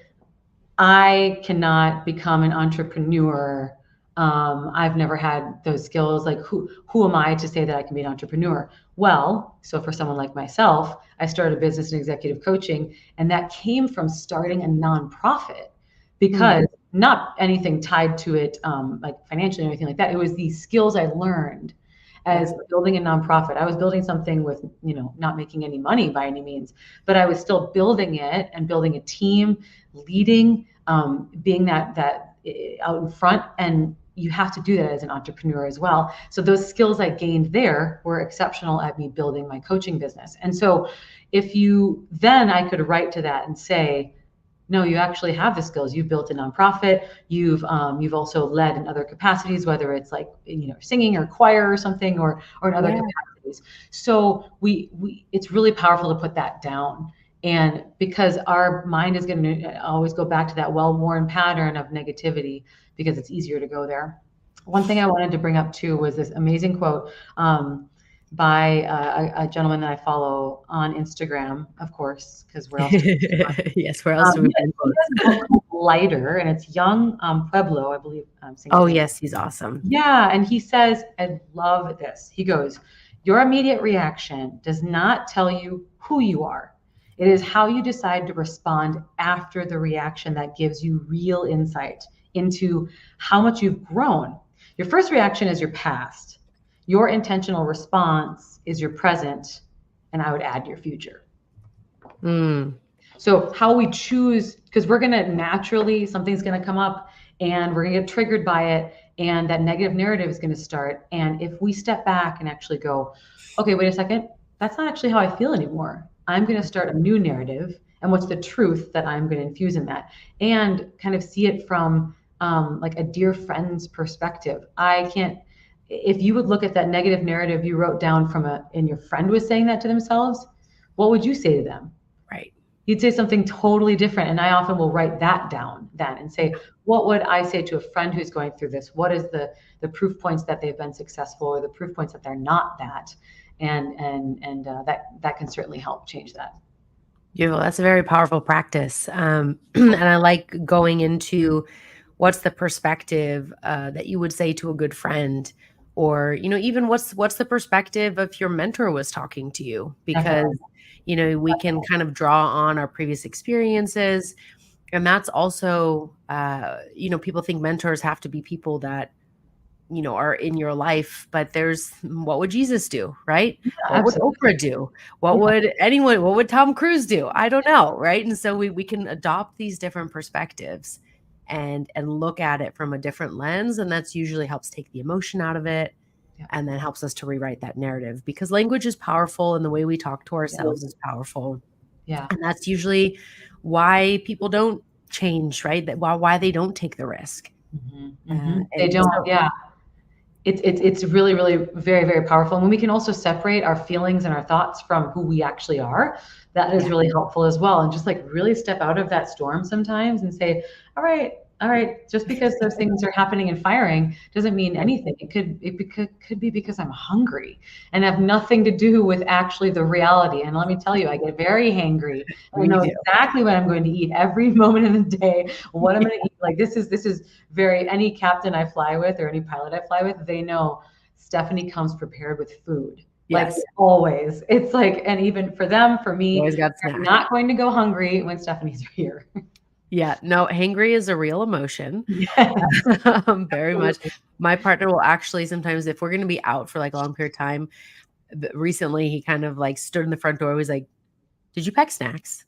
"I cannot become an entrepreneur. I've never had those skills. Like, who am I to say that I can be an entrepreneur?" Well, so for someone like myself, I started a business in executive coaching, and that came from starting a nonprofit, because not anything tied to it, like financially or anything like that. It was these skills I learned as building a nonprofit. I was building something with, not making any money by any means, but I was still building it and building a team, leading, being that out in front. And you have to do that as an entrepreneur as well. So those skills I gained there were exceptional at me building my coaching business. And so then I could write to that and say, no, you actually have the skills. You've built a nonprofit. You've also led in other capacities, whether it's like, singing or choir or something, or in other capacities. So it's really powerful to put that down. And because our mind is going to always go back to that well-worn pattern of negativity, because it's easier to go there. One thing I wanted to bring up too was this amazing quote by a gentleman that I follow on Instagram, of course, because where else do we Yes, where else do we find he has a book called Lighter, and it's Young Pueblo, I believe. Oh, yes, he's awesome. Yeah, and he says, I love this. He goes, "Your immediate reaction does not tell you who you are. It is how you decide to respond after the reaction that gives you real insight into how much you've grown. Your first reaction is your past. Your intentional response is your present, and I would add your future." So how we choose, because we're going to naturally, something's going to come up and we're going to get triggered by it, and that negative narrative is going to start. And if we step back and actually go, "Okay, wait a second, that's not actually how I feel anymore. I'm going to start a new narrative. And what's the truth that I'm going to infuse in that?" And kind of see it from like a dear friend's perspective. If you would look at that negative narrative you wrote down and your friend was saying that to themselves, what would you say to them? Right. You'd say something totally different. And I often will write that down then and say, what would I say to a friend who's going through this? What is the proof points that they've been successful, or the proof points that they're not that? And that can certainly help change that. Beautiful. That's a very powerful practice. And I like going into what's the perspective that you would say to a good friend, or, even what's the perspective if your mentor was talking to you, because, we can kind of draw on our previous experiences. And that's also, people think mentors have to be people that, are in your life, but what would Jesus do, right? Yeah, What would absolutely. Oprah do? What would Tom Cruise do? I don't know, right? And so we can adopt these different perspectives and look at it from a different lens, and that's usually helps take the emotion out of it, and then helps us to rewrite that narrative, because language is powerful and the way we talk to ourselves is powerful. Yeah. And that's usually why people don't change, right? Why they don't take the risk. They don't. Yeah. It's really, really very, very powerful. And when we can also separate our feelings and our thoughts from who we actually are, that is really helpful as well. And just like really step out of that storm sometimes and say, all right, just because those things are happening and firing doesn't mean anything. It could be because I'm hungry and have nothing to do with actually the reality. And let me tell you, I get very hangry. I know exactly what I'm going to eat every moment of the day, what I'm going to eat. Like this is any captain I fly with or any pilot I fly with, they know Stephanie comes prepared with food. Yes. Like always. It's like, and even for them, for me, Always got I'm not going to go hungry when Stephanie's here. Yeah, no, hangry is a real emotion. Yes. Very much. My partner will actually sometimes, if we're going to be out for like a long period of time, recently he kind of like stood in the front door. He was like, "Did you pack snacks?"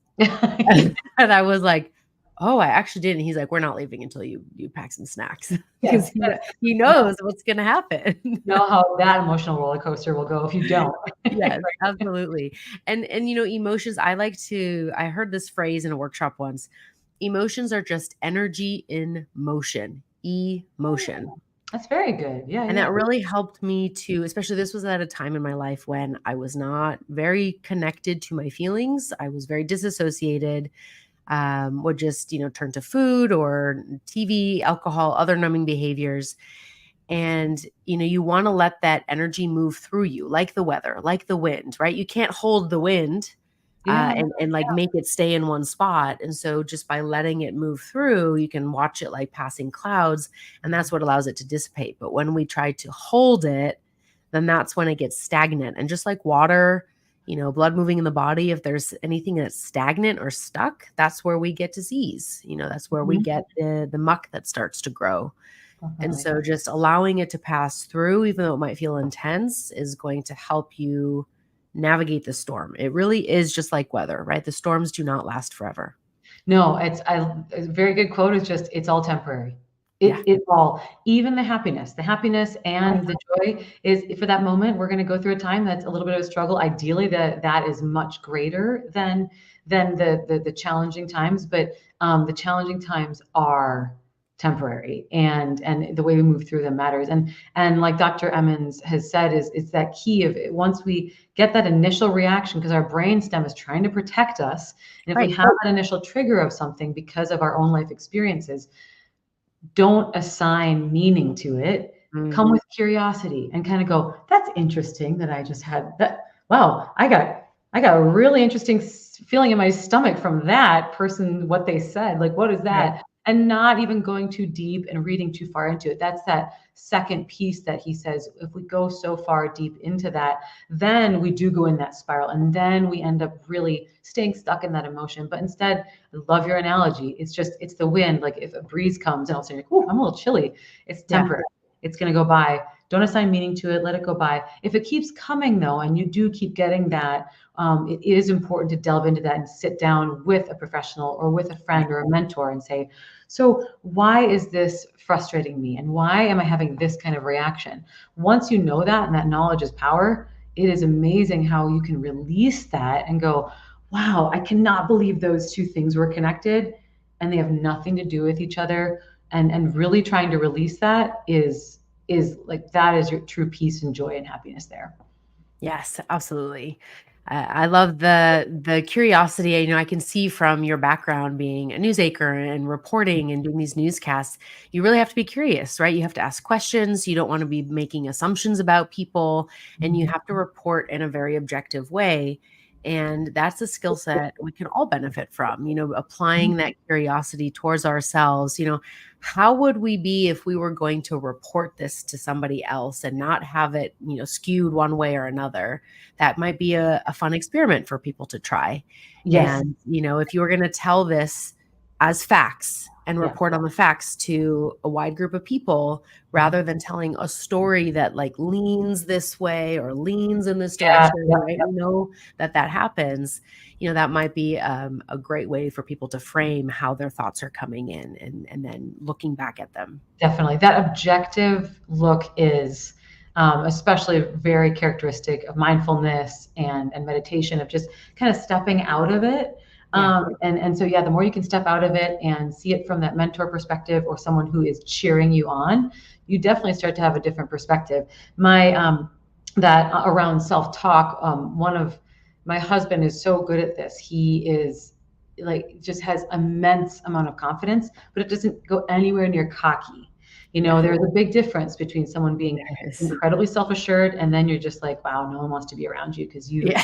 And I was like, "Oh, I actually didn't." He's like, "We're not leaving until you pack some snacks," because Yes, he you knows what's gonna happen. know how that emotional roller coaster will go if you don't. Yes, absolutely. And emotions, I heard this phrase in a workshop once. Emotions are just energy in motion. Emotion. That's very good. Yeah, And yeah. that really helped me to, especially this was at a time in my life when I was not very connected to my feelings. I was very disassociated, would just, turn to food or TV, alcohol, other numbing behaviors. And, you want to let that energy move through you, like the weather, like the wind, right? You can't hold the wind Yeah, and like make it stay in one spot. And so just by letting it move through, you can watch it like passing clouds, and that's what allows it to dissipate. But when we try to hold it, then that's when it gets stagnant. And just like water, blood moving in the body, if there's anything that's stagnant or stuck, that's where we get disease. That's where we Mhm. get the muck that starts to grow. And Definitely. so just allowing it to pass through, even though it might feel intense, is going to help you navigate the storm. It really is just like weather, right? The storms do not last forever. No, a very good quote is just, it's all temporary. Yeah. It all, even the happiness and the joy is for that moment. We're going to go through a time that's a little bit of a struggle. Ideally, that is much greater than the challenging times, but the challenging times are temporary, and the way we move through them matters. And like Dr. Emmons has said, is that key of it. Once we get that initial reaction, because our brain stem is trying to protect us, and if we Right. have that initial trigger of something because of our own life experiences, don't assign meaning to it. Mm, Come with curiosity and kind of go, that's interesting that I just had that. Wow, I got a really interesting feeling in my stomach from that person, what they said. Like, what is right. that? And not even going too deep and reading too far into it. That's that second piece that he says, if we go so far deep into that, then we do go in that spiral. And then we end up really staying stuck in that emotion. But instead, I love your analogy. It's the wind. Like if a breeze comes and all of a sudden you're like, oh, I'm a little chilly. It's Yeah. temporary. It's going to go by. Don't assign meaning to it. Let it go by. If it keeps coming though, and you do keep getting that, it is important to delve into that and sit down with a professional or with a Right. friend or a mentor and say, so why is this frustrating me? And why am I having this kind of reaction? Once you know that, and that knowledge is power, it is amazing how you can release that and go, wow, I cannot believe those two things were connected and they have nothing to do with each other. And really trying to release that is like, that is your true peace and joy and happiness there. Yes, absolutely. I love the curiosity. I can see from your background being a news anchor and reporting and doing these newscasts, you really have to be curious, right? You have to ask questions. You don't want to be making assumptions about people, and you have to report in a very objective way. And that's a skill set we can all benefit from, applying that curiosity towards ourselves. How would we be if we were going to report this to somebody else and not have it, skewed one way or another? That might be a fun experiment for people to try. Yes. And, if you were going to tell this as facts and Yeah. report on the facts to a wide group of people, rather than telling a story that like leans this way or leans in this Yeah. direction, Yep. right? We know that happens. That might be a great way for people to frame how their thoughts are coming in, and then looking back at them. Definitely. That objective look is especially very characteristic of mindfulness and meditation, of just kind of stepping out of it. Yeah. And so, yeah, the more you can step out of it and see it from that mentor perspective or someone who is cheering you on, you definitely start to have a different perspective. That around self-talk, one of my husband is so good at this. He is like, just has immense amount of confidence, but it doesn't go anywhere near cocky. Yeah. There's a big difference between someone being There is. incredibly self-assured and then you're just like, wow, no one wants to be around you because Yeah.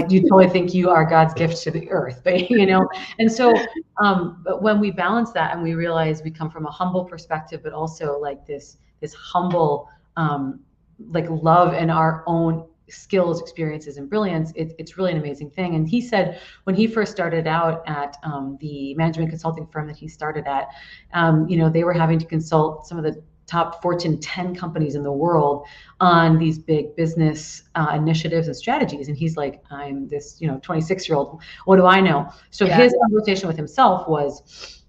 you totally think you are God's gift to the earth. But and so but when we balance that and we realize we come from a humble perspective, but also like this humble like love in our own skills, experiences, and brilliance, it's really an amazing thing. And he said when he first started out at the management consulting firm that he started at, they were having to consult some of the top Fortune 10 companies in the world on these big business initiatives and strategies. And he's like, I'm this, 26-year-old. What do I know? So Yeah. his conversation with himself was,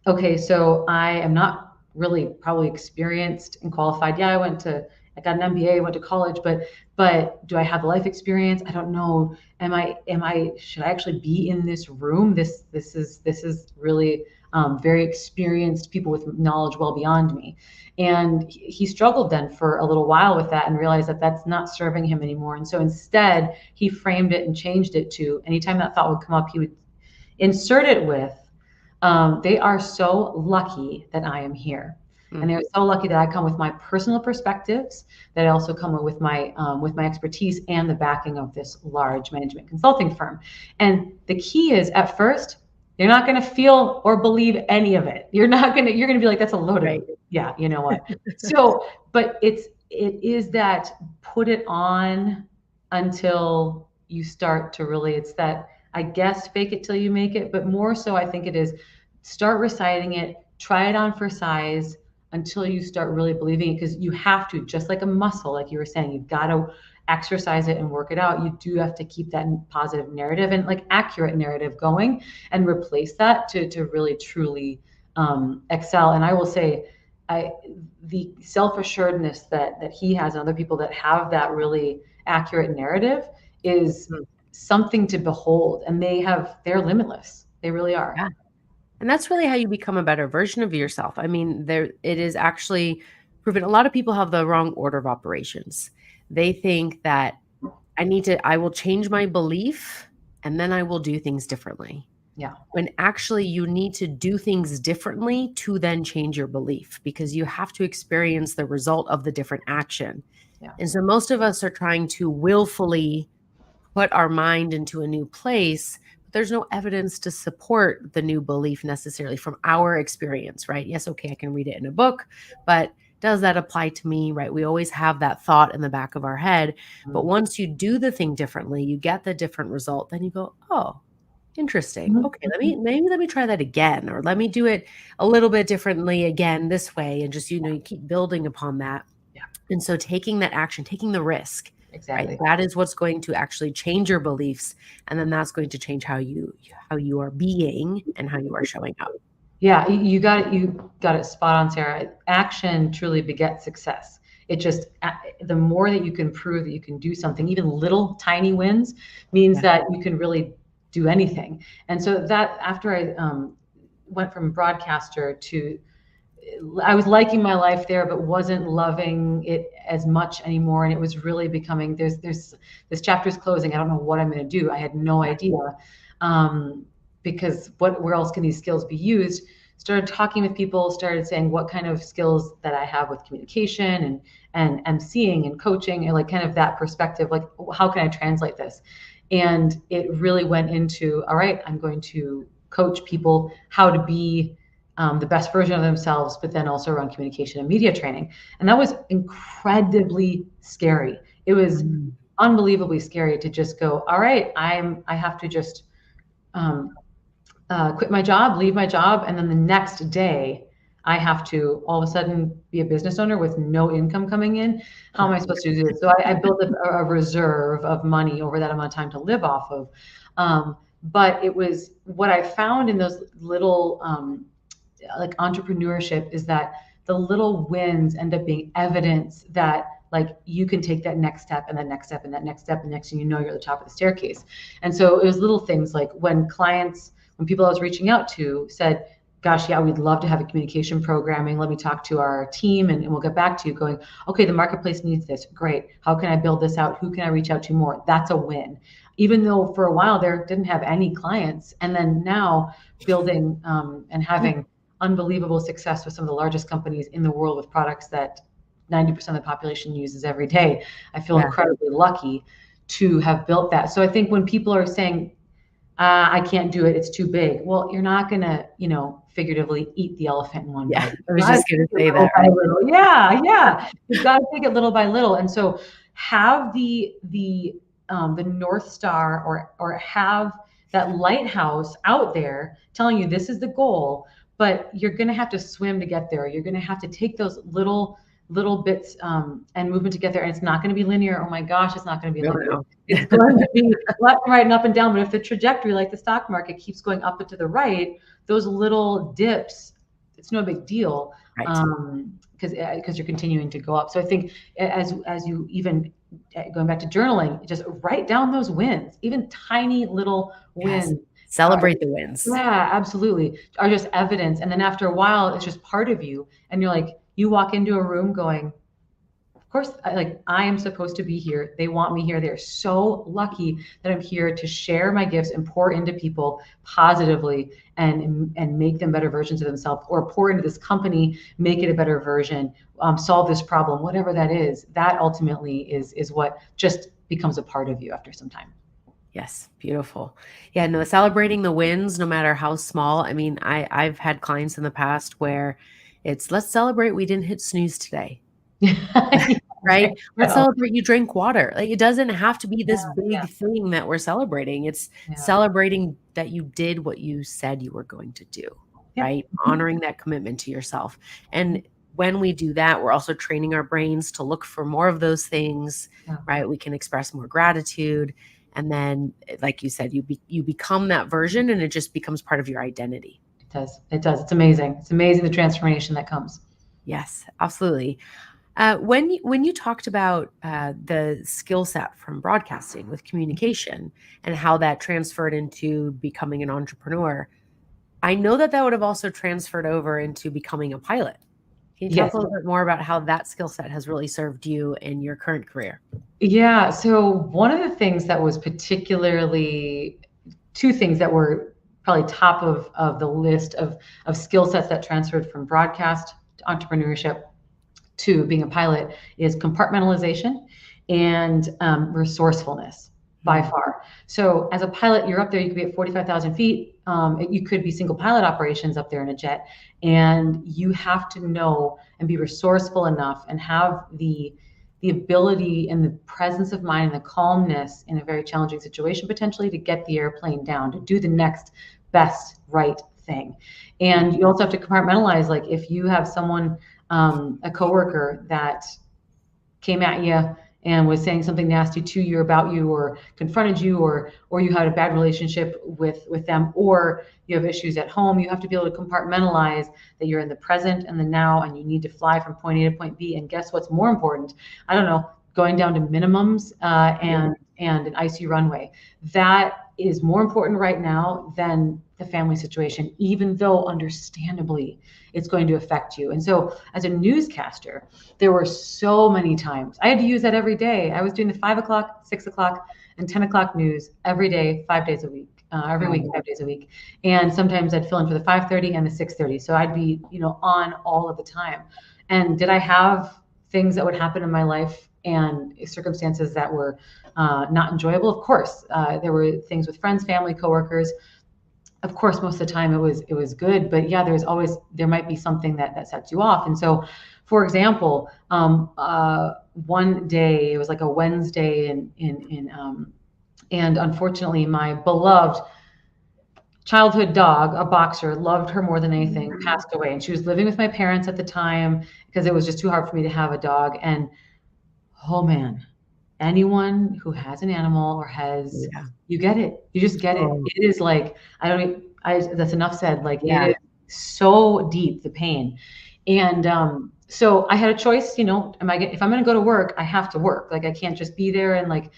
okay, so I am not really probably experienced and qualified. Yeah, I got an MBA, went to college, but do I have the life experience? I don't know. Should I actually be in this room? This is really very experienced people with knowledge well beyond me. And he struggled then for a little while with that and realized that that's not serving him anymore. And so instead, he framed it and changed it to anytime that thought would come up, he would insert it with, they are so lucky that I am here. And they're so lucky that I come with my personal perspectives, that I also come with my expertise and the backing of this large management consulting firm. And the key is, at first, you're not going to feel or believe any of it. You're going to be like, that's a load of, yeah, you know what? So, but it is that, put it on until you start to really, it's that, I guess, fake it till you make it, but more so I think it is, start reciting it, try it on for size until you start really believing it, because you have to, just like a muscle, like you were saying, you've got to exercise it and work it out. You do have to keep that positive narrative and like accurate narrative going, and replace that to really truly excel. And I will say, the self-assuredness that he has, and other people that have that really accurate narrative, is something to behold. And they're limitless. They really are. Yeah. And that's really how you become a better version of yourself. I mean, it is actually proven. A lot of people have the wrong order of operations. They think that I will change my belief and then I will do things differently. Yeah. When actually you need to do things differently to then change your belief, because you have to experience the result of the different action. Yeah. And so most of us are trying to willfully put our mind into a new place, but there's no evidence to support the new belief necessarily from our experience, right? Yes, okay, I can read it in a book, but does that apply to me, right? We always have that thought in the back of our head. But once you do the thing differently, you get the different result, then you go, oh, interesting. Okay, let me try that again, or let me do it a little bit differently again this way, and just, you keep building upon that. Yeah. And so taking that action, taking the risk, Exactly. right? That is what's going to actually change your beliefs, and then that's going to change how you are being and how you are showing up. Yeah, you got it spot on, Sarah. Action truly begets success. It just, the more that you can prove that you can do something, even little tiny wins, means that you can really do anything. And so that, after I went from broadcaster to, I was liking my life there, but wasn't loving it as much anymore. And it was really becoming, there's this chapter's closing. I don't know what I'm going to do. I had no idea. Because where else can these skills be used? Started talking with people, started saying what kind of skills that I have with communication and emceeing and coaching, and like kind of that perspective, like how can I translate this? And it really went into, all right, I'm going to coach people how to be the best version of themselves, but then also around communication and media training. And that was incredibly scary. It was unbelievably scary to just go, all right, I have to just quit my job, leave my job, and then the next day I have to all of a sudden be a business owner with no income coming in. How am I supposed to do this? So I built a reserve of money over that amount of time to live off of. But it was what I found in those little like entrepreneurship, is that the little wins end up being evidence that like you can take that next step and that next step and that next step, and next thing you know, you're at the top of the staircase. And so it was little things like when people I was reaching out to said, gosh, yeah, we'd love to have a communication programming. Let me talk to our team and we'll get back to you, going, okay, the marketplace needs this. Great. How can I build this out? Who can I reach out to more? That's a win. Even though for a while there didn't have any clients. And then now building and having unbelievable success with some of the largest companies in the world with products that 90% of the population uses every day. I feel incredibly lucky to have built that. So I think when people are saying, I can't do it, it's too big. Well, you're not going to, figuratively eat the elephant in one bite. I was just going to say that. Right? Yeah. You've got to take it little by little. And so have the North Star, or have that lighthouse out there telling you this is the goal, but you're going to have to swim to get there. You're going to have to take those little bits and movement to get there. And it's not going to be linear. Oh my gosh, it's not going to be linear. No. It's going to be left and right and up and down. But if the trajectory, like the stock market, keeps going up and to the right, those little dips, it's no big deal. Right. Because you're continuing to go up. So I think as you even going back to journaling, just write down those wins, even tiny little wins. Yes. Celebrate the wins. Yeah, absolutely. Are just evidence. And then after a while, it's just part of you. And you're like, you walk into a room going, of course, I am supposed to be here. They want me here. They're so lucky that I'm here to share my gifts and pour into people positively and make them better versions of themselves, or pour into this company, make it a better version, solve this problem, whatever that is. That ultimately is what just becomes a part of you after some time. Yes, beautiful. Yeah, no, celebrating the wins, no matter how small. I mean, I've had clients in the past where it's, let's celebrate we didn't hit snooze today. Right? Let's celebrate you drank water. Like, it doesn't have to be this big thing that we're celebrating. It's celebrating that you did what you said you were going to do, right? Honoring that commitment to yourself. And when we do that, we're also training our brains to look for more of those things, right? We can express more gratitude. And then, like you said, you become that version, and it just becomes part of your identity. It does. It does. It's amazing. It's amazing the transformation that comes. Yes, absolutely. When you talked about the skill set from broadcasting with communication and how that transferred into becoming an entrepreneur, I know that would have also transferred over into becoming a pilot. Can you talk a little bit more about how that skill set has really served you in your current career? Yeah. So one of the things that was two things that were probably top of the list of skill sets that transferred from broadcast to entrepreneurship to being a pilot is compartmentalization and resourcefulness by far. So as a pilot, you're up there, you could be at 45,000 feet. You could be single pilot operations up there in a jet, and you have to know and be resourceful enough and have the ability and the presence of mind and the calmness in a very challenging situation, potentially, to get the airplane down, to do the next best right thing. And you also have to compartmentalize, like if you have someone, a coworker that came at you and was saying something nasty to you about you, or confronted you, or you had a bad relationship with them, or you have issues at home, you have to be able to compartmentalize that you're in the present and the now, and you need to fly from point A to point B. And guess what's more important? I don't know, going down to minimums and an icy runway. That is more important right now than the family situation, even though understandably it's going to affect you. And so as a newscaster, there were so many times I had to use that every day. I was doing the 5 o'clock, 6 o'clock, and 10 o'clock news every day, 5 days a week, every week, 5 days a week. And sometimes I'd fill in for the 5:30 and the 6:30. So I'd be, on all of the time. And did I have things that would happen in my life and circumstances that were not enjoyable? Of course. There were things with friends, family, coworkers. Of course, most of the time it was good, but yeah, there might be something that sets you off. And so, for example, one day, it was like a Wednesday, and unfortunately, my beloved childhood dog, a boxer, loved her more than anything, passed away. And she was living with my parents at the time because it was just too hard for me to have a dog. And oh man, anyone who has an animal or has, you get it. You just get it. It is like, that's enough said. Like, it is so deep, the pain. And so I had a choice, if I'm going to go to work, I have to work. Like, I can't just be there and like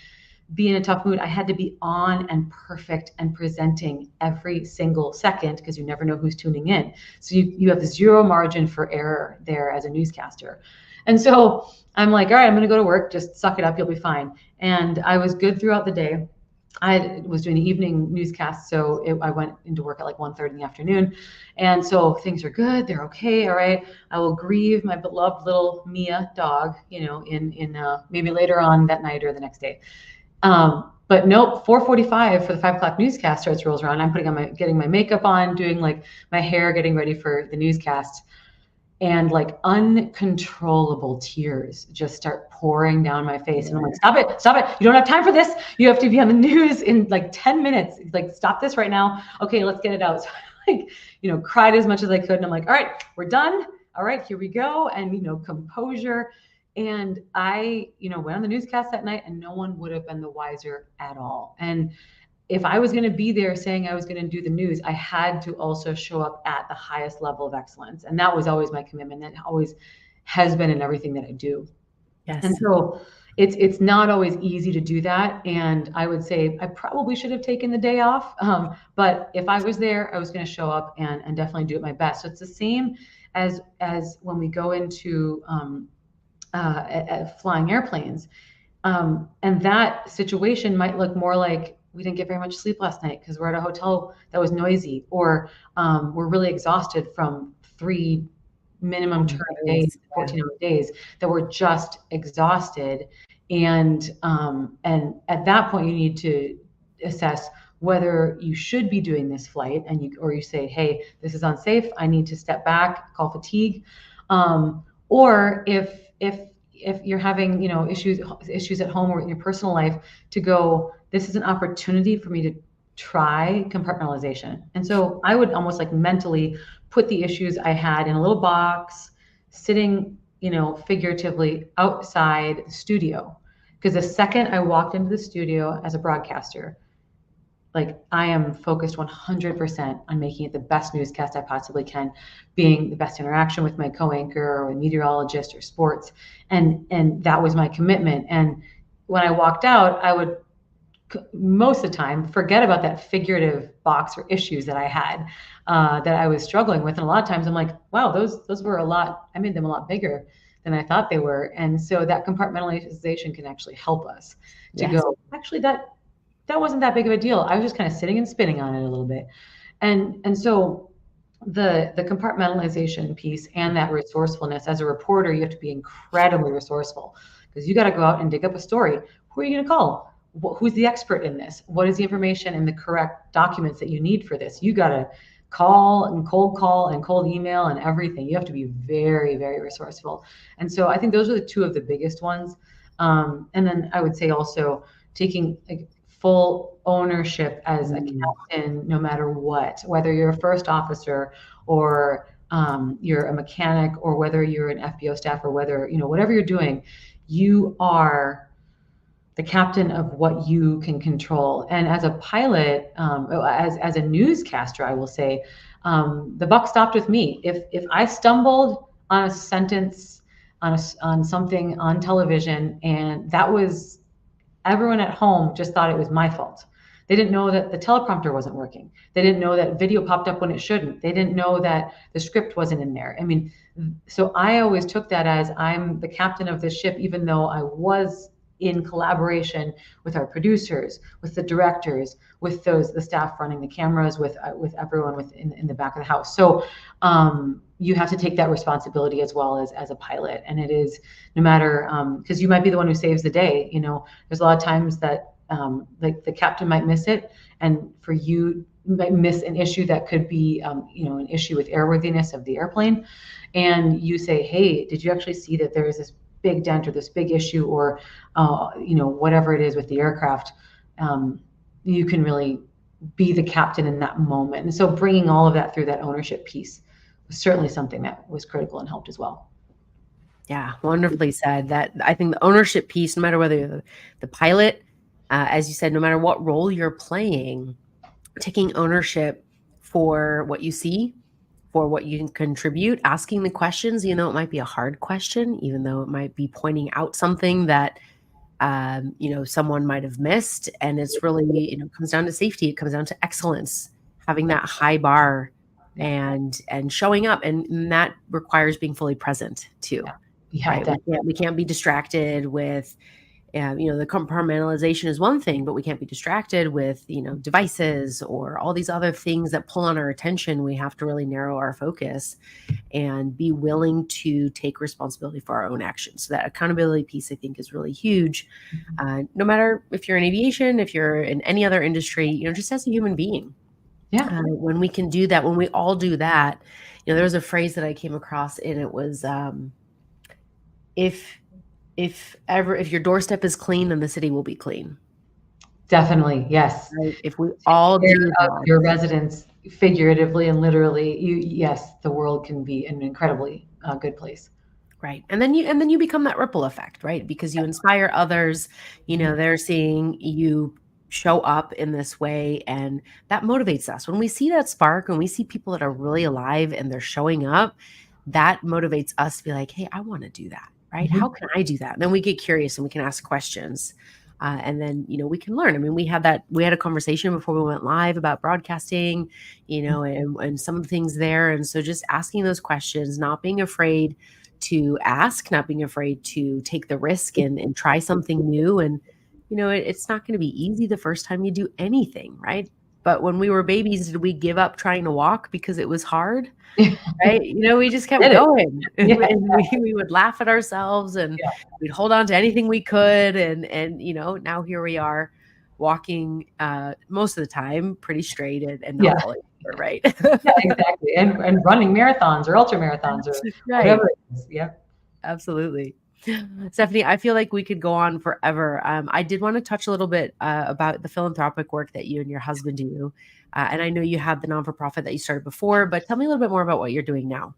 be in a tough mood. I had to be on and perfect and presenting every single second, because you never know who's tuning in. So you have zero margin for error there as a newscaster. And so I'm like, all right, I'm going to go to work. Just suck it up. You'll be fine. And I was good throughout the day. I was doing the evening newscast, so I went into work at like 1:30 in the afternoon. And so things are good. They're okay. All right. I will grieve my beloved little Mia dog, in maybe later on that night or the next day. But nope, 4:45 for the 5 o'clock newscast rolls around. I'm getting my makeup on, doing like my hair, getting ready for the newscast. And like uncontrollable tears just start pouring down my face. And I'm like, stop it. You don't have time for this. You have to be on the news in like 10 minutes. Like, stop this right now. Okay, let's get it out. So like, cried as much as I could. And I'm like, all right, we're done. All right, here we go. And, composure. And I, went on the newscast that night and no one would have been the wiser at all. And if I was going to be there saying I was going to do the news, I had to also show up at the highest level of excellence. And that was always my commitment. That always has been in everything that I do. Yes. And so it's not always easy to do that. And I would say I probably should have taken the day off. But if I was there, I was going to show up and definitely do it my best. So it's the same as when we go into flying airplanes. And that situation might look more like we didn't get very much sleep last night because we're at a hotel that was noisy, or we're really exhausted from 3 minimum term days, 14-hour days, that we're just exhausted. And at that point, you need to assess whether you should be doing this flight, and you say, hey, this is unsafe. I need to step back, call fatigue. Or if you're having issues at home or in your personal life, to go, this is an opportunity for me to try compartmentalization. And so I would almost like mentally put the issues I had in a little box, sitting, figuratively outside the studio. Because the second I walked into the studio as a broadcaster, like, I am focused 100% on making it the best newscast I possibly can, being the best interaction with my co-anchor or a meteorologist or sports. And that was my commitment. And when I walked out, I would most of the time forget about that figurative box or issues that I had, that I was struggling with. And a lot of times I'm like, wow, those were I made them a lot bigger than I thought they were. And so that compartmentalization can actually help us to go, actually, that wasn't that big of a deal. I was just kind of sitting and spinning on it a little bit. And so the compartmentalization piece and that resourcefulness, as a reporter, you have to be incredibly resourceful, because you got to go out and dig up a story. Who are you going to call? Who's the expert in this? What is the information and the correct documents that you need for this? You got to call and cold email and everything. You have to be very, very resourceful. And so I think those are the two of the biggest ones. And then I would say also taking full ownership as a captain, no matter what, whether you're a first officer or you're a mechanic, or whether you're an FBO staff, or whether, whatever you're doing, you are the captain of what you can control. And as a pilot, as a newscaster, I will say, the buck stopped with me. If I stumbled on a sentence, on something on television, and that was, everyone at home just thought it was my fault. They didn't know that the teleprompter wasn't working. They didn't know that video popped up when it shouldn't. They didn't know that the script wasn't in there. I mean, so I always took that as, I'm the captain of this ship, even though I was in collaboration with our producers, with the directors, with the staff running the cameras, with everyone in the back of the house. So you have to take that responsibility as well as a pilot. And it is, no matter, because you might be the one who saves the day. There's a lot of times that like the captain might miss it, and for you might miss an issue that could be an issue with airworthiness of the airplane, and you say, hey, did you actually see that there is this big dent or this big issue, or whatever it is with the aircraft? You can really be the captain in that moment. And so bringing all of that through that ownership piece was certainly something that was critical and helped as well. Yeah, wonderfully said. That, I think, the ownership piece, no matter whether you're the pilot, as you said, no matter what role you're playing, taking ownership for what you see, for what you can contribute, asking the questions. It might be a hard question, even though it might be pointing out something that someone might have missed. And it's really, comes down to safety. It comes down to excellence, having that high bar, and showing up, and that requires being fully present too. Yeah, right? We can't be distracted with, the compartmentalization is one thing, but we can't be distracted with, devices or all these other things that pull on our attention. We have to really narrow our focus and be willing to take responsibility for our own actions. So that accountability piece, I think, is really huge. No matter if you're in aviation, if you're in any other industry, just as a human being. Yeah. When we can do that, when we all do that, there was a phrase that I came across, and it was, if your doorstep is clean, then the city will be clean. Definitely, yes. Right? If we all do that, your residents, figuratively and literally, yes, the world can be an incredibly good place. Right. And then you become that ripple effect, right? Because you inspire others, they're seeing you show up in this way, and that motivates us. When we see that spark, when we see people that are really alive and they're showing up, that motivates us to be like, hey, I want to do that, right? How Mhm. can I do that? And then we get curious and we can ask questions. And then, we can learn. I mean, we had a conversation before we went live about broadcasting, and some of the things there. And so just asking those questions, not being afraid to ask, not being afraid to take the risk and try something new. And, it's not going to be easy the first time you do anything, right? But when we were babies, did we give up trying to walk because it was hard? Right? We just kept Did it? going and, Yeah, and we would laugh at ourselves and yeah, we'd hold on to anything we could. And now here we are walking most of the time pretty straight and not yeah, falling over, right? yeah, exactly. And running marathons or ultra marathons or Right. whatever it is. Yeah. Absolutely. Stephanie, I feel like we could go on forever. I did want to touch a little bit about the philanthropic work that you and your husband do. And I know you had the non-for-profit that you started before, but tell me a little bit more about what you're doing now.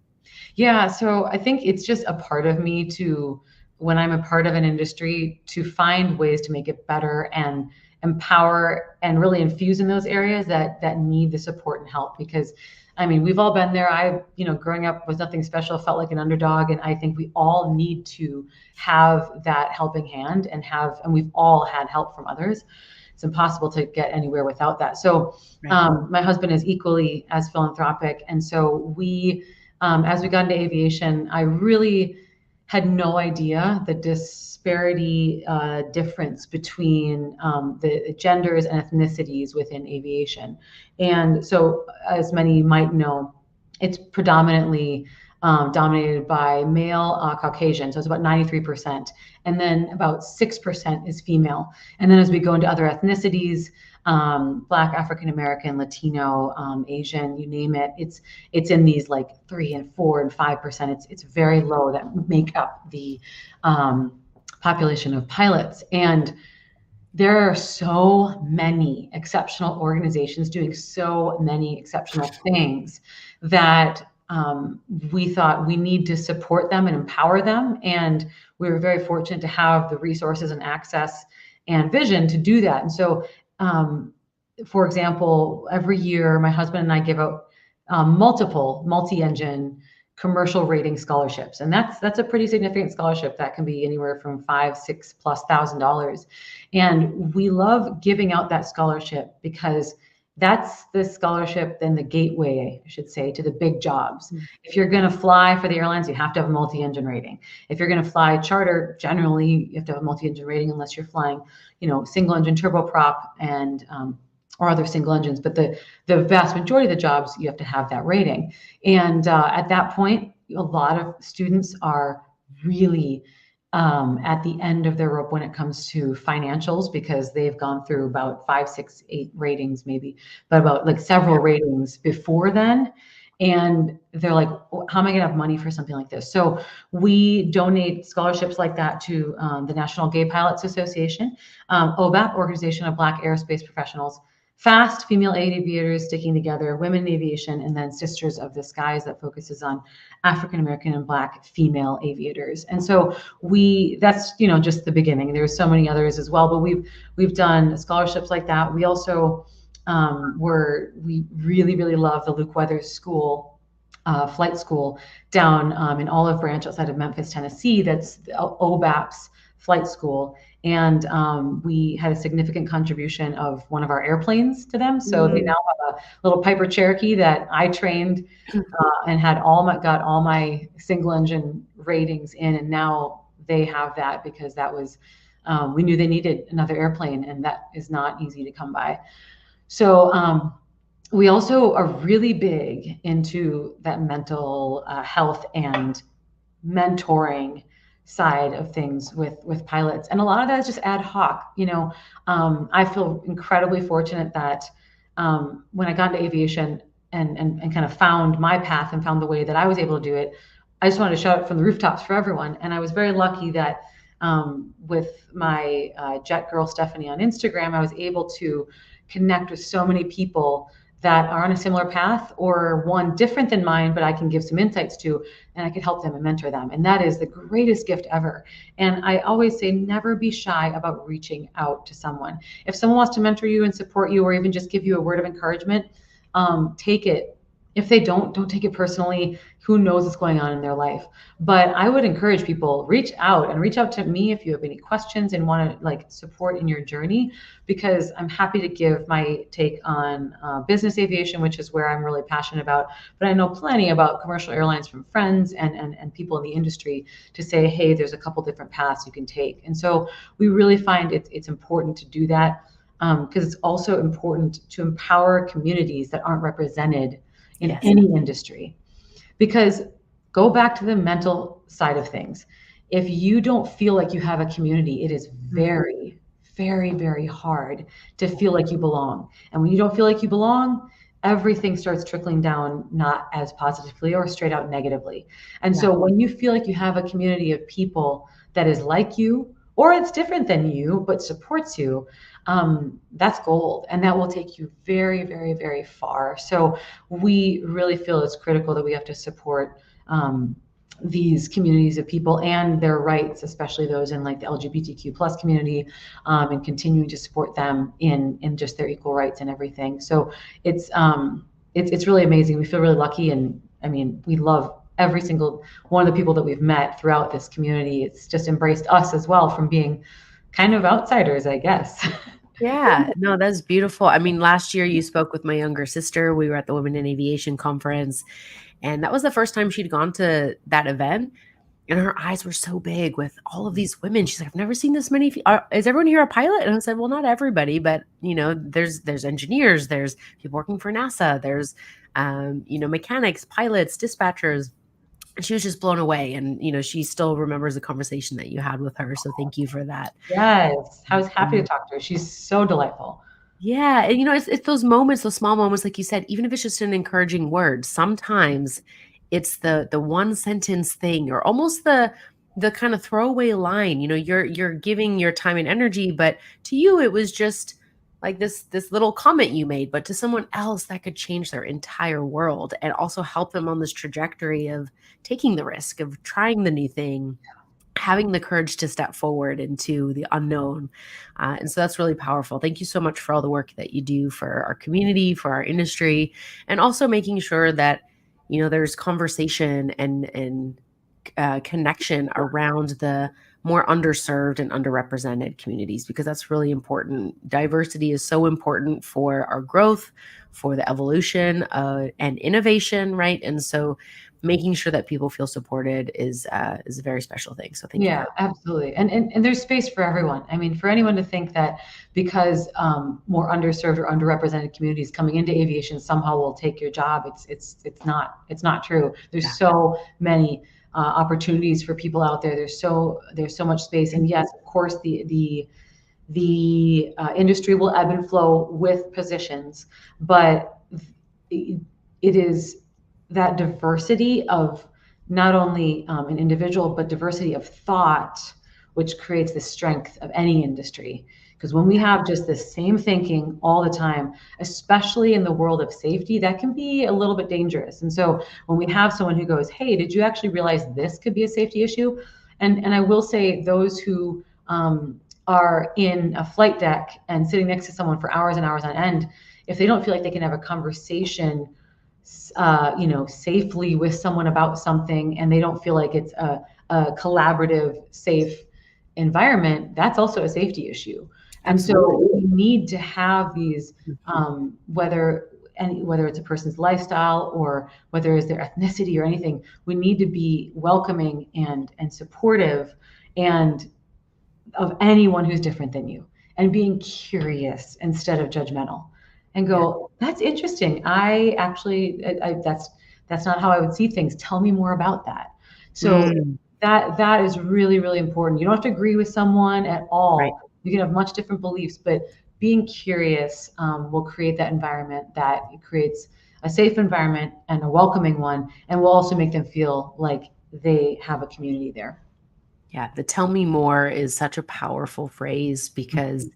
Yeah, so I think it's just a part of me to, when I'm a part of an industry, to find ways to make it better and empower and really infuse in those areas that need the support and help. Because I mean, we've all been there. Growing up was nothing special, felt like an underdog, and I think we all need to have that helping hand and we've all had help from others. It's impossible to get anywhere without that. So Right. my husband is equally as philanthropic, and so as we got into aviation, I really had no idea the disparity difference between the genders and ethnicities within aviation. And so, as many might know, it's predominantly dominated by male Caucasian, so it's about 93%, and then about 6% is female. And then as we go into other ethnicities, Black, African American, Latino, Asian, you name it, it's in these like 3 and 4 and 5%. It's very low that make up the population of pilots. And there are so many exceptional organizations doing so many exceptional things that we thought we need to support them and empower them. And we were very fortunate to have the resources and access and vision to do that. And so, for example, every year my husband and I give out multiple multi-engine commercial rating scholarships, and that's a pretty significant scholarship that can be anywhere from $5,000, $6,000+. And we love giving out that scholarship because that's the scholarship, then the gateway, I should say, to the big jobs. Mm. If you're going to fly for the airlines, you have to have a multi-engine rating. If you're going to fly charter, generally you have to have a multi-engine rating unless you're flying, single engine turboprop and or other single engines. But the vast majority of the jobs, you have to have that rating. And at that point, a lot of students are really at the end of their rope when it comes to financials, because they've gone through about 5, 6, 8 ratings maybe, but about like several ratings before then. And they're like, how am I going to have money for something like this? So we donate scholarships like that to the National Gay Pilots Association, OBAP, Organization of Black Aerospace Professionals, FAST, Female Aviators Sticking Together, Women in Aviation, and then Sisters of the Skies, that focuses on African American and Black female aviators. And so that's just the beginning. There's so many others as well, but we've done scholarships like that. We also we really, really love the Luke Weathers School, flight school down in Olive Branch outside of Memphis, Tennessee. That's OBAP's flight school. And we had a significant contribution of one of our airplanes to them. So they now have a little Piper Cherokee that I trained and got all my single engine ratings in. And now they have that because that was, we knew they needed another airplane, and that is not easy to come by. So we also are really big into that mental health and mentoring side of things with pilots, and a lot of that is just ad hoc. I feel incredibly fortunate that when I got into aviation and kind of found my path and found the way that I was able to do it, I just wanted to shout it from the rooftops for everyone. And I was very lucky that with my Jet Girl Stephanie on Instagram, I was able to connect with so many people that are on a similar path or one different than mine, but I can give some insights to, and I can help them and mentor them. And that is the greatest gift ever. And I always say, never be shy about reaching out to someone. If someone wants to mentor you and support you, or even just give you a word of encouragement, take it. If they don't take it personally. Who knows what's going on in their life? But I would encourage people, reach out and reach out to me if you have any questions and want to like support in your journey, because I'm happy to give my take on business aviation, which is where I'm really passionate about. But I know plenty about commercial airlines from friends and people in the industry to say, hey, there's a couple different paths you can take. And so we really find it's important to do that, because it's also important to empower communities that aren't represented in Yes. any industry. Because go back to the mental side of things. If you don't feel like you have a community, it is very, very, very hard to feel like you belong. And when you don't feel like you belong, everything starts trickling down, not as positively or straight out negatively. And so when you feel like you have a community of people that is like you, or it's different than you, but supports you, that's gold. And that will take you very, very, very far. So we really feel it's critical that we have to support these communities of people and their rights, especially those in like the LGBTQ plus community, and continuing to support them in just their equal rights and everything. So it's really amazing. We feel really lucky, and I mean, we love every single one of the people that we've met throughout this community. It's just embraced us as well from being kind of outsiders, I guess. Yeah, no, that's beautiful. I mean, last year you spoke with my younger sister. We were at the Women in Aviation conference, and that was the first time she'd gone to that event. And her eyes were so big with all of these women. She's like, I've never seen this many. Is everyone here a pilot? And I said, well, not everybody, but there's engineers, there's people working for NASA, there's mechanics, pilots, dispatchers. And she was just blown away. And she still remembers the conversation that you had with her. So thank you for that. Yes, I was happy to talk to her. She's so delightful. Yeah, and it's those moments, those small moments, like you said, even if it's just an encouraging word. Sometimes it's the one sentence thing, or almost the kind of throwaway line. You're giving your time and energy, but to you it was just like this little comment you made, but to someone else that could change their entire world and also help them on this trajectory of taking the risk of trying the new thing, having the courage to step forward into the unknown. And so that's really powerful. Thank you so much for all the work that you do for our community, for our industry, and also making sure that, there's conversation and connection around the more underserved and underrepresented communities, because that's really important. Diversity is so important for our growth, for the evolution and innovation, right? And so making sure that people feel supported is a very special thing. So thank you Yeah, for absolutely. And there's space for everyone. I mean, for anyone to think that because more underserved or underrepresented communities coming into aviation somehow will take your job, it's not true. There's that. so many opportunities for people out there. There's so much space. And yes, of course, the industry will ebb and flow with positions, but it is that diversity of not only an individual, but diversity of thought, which creates the strength of any industry. Because when we have just the same thinking all the time, especially in the world of safety, that can be a little bit dangerous. And so when we have someone who goes, hey, did you actually realize this could be a safety issue? And I will say those who are in a flight deck and sitting next to someone for hours and hours on end, if they don't feel like they can have a conversation safely with someone about something, and they don't feel like it's a collaborative, safe environment, that's also a safety issue. And so we need to have these, whether it's a person's lifestyle or whether it's their ethnicity or anything, we need to be welcoming and supportive and of anyone who's different than you, and being curious instead of judgmental, and go, that's interesting. I actually, that's not how I would see things. Tell me more about that. So that is really, really important. You don't have to agree with someone at Right. all. You can have much different beliefs, but being curious will create that environment that creates a safe environment and a welcoming one, and will also make them feel like they have a community there. Yeah, the tell me more is such a powerful phrase, because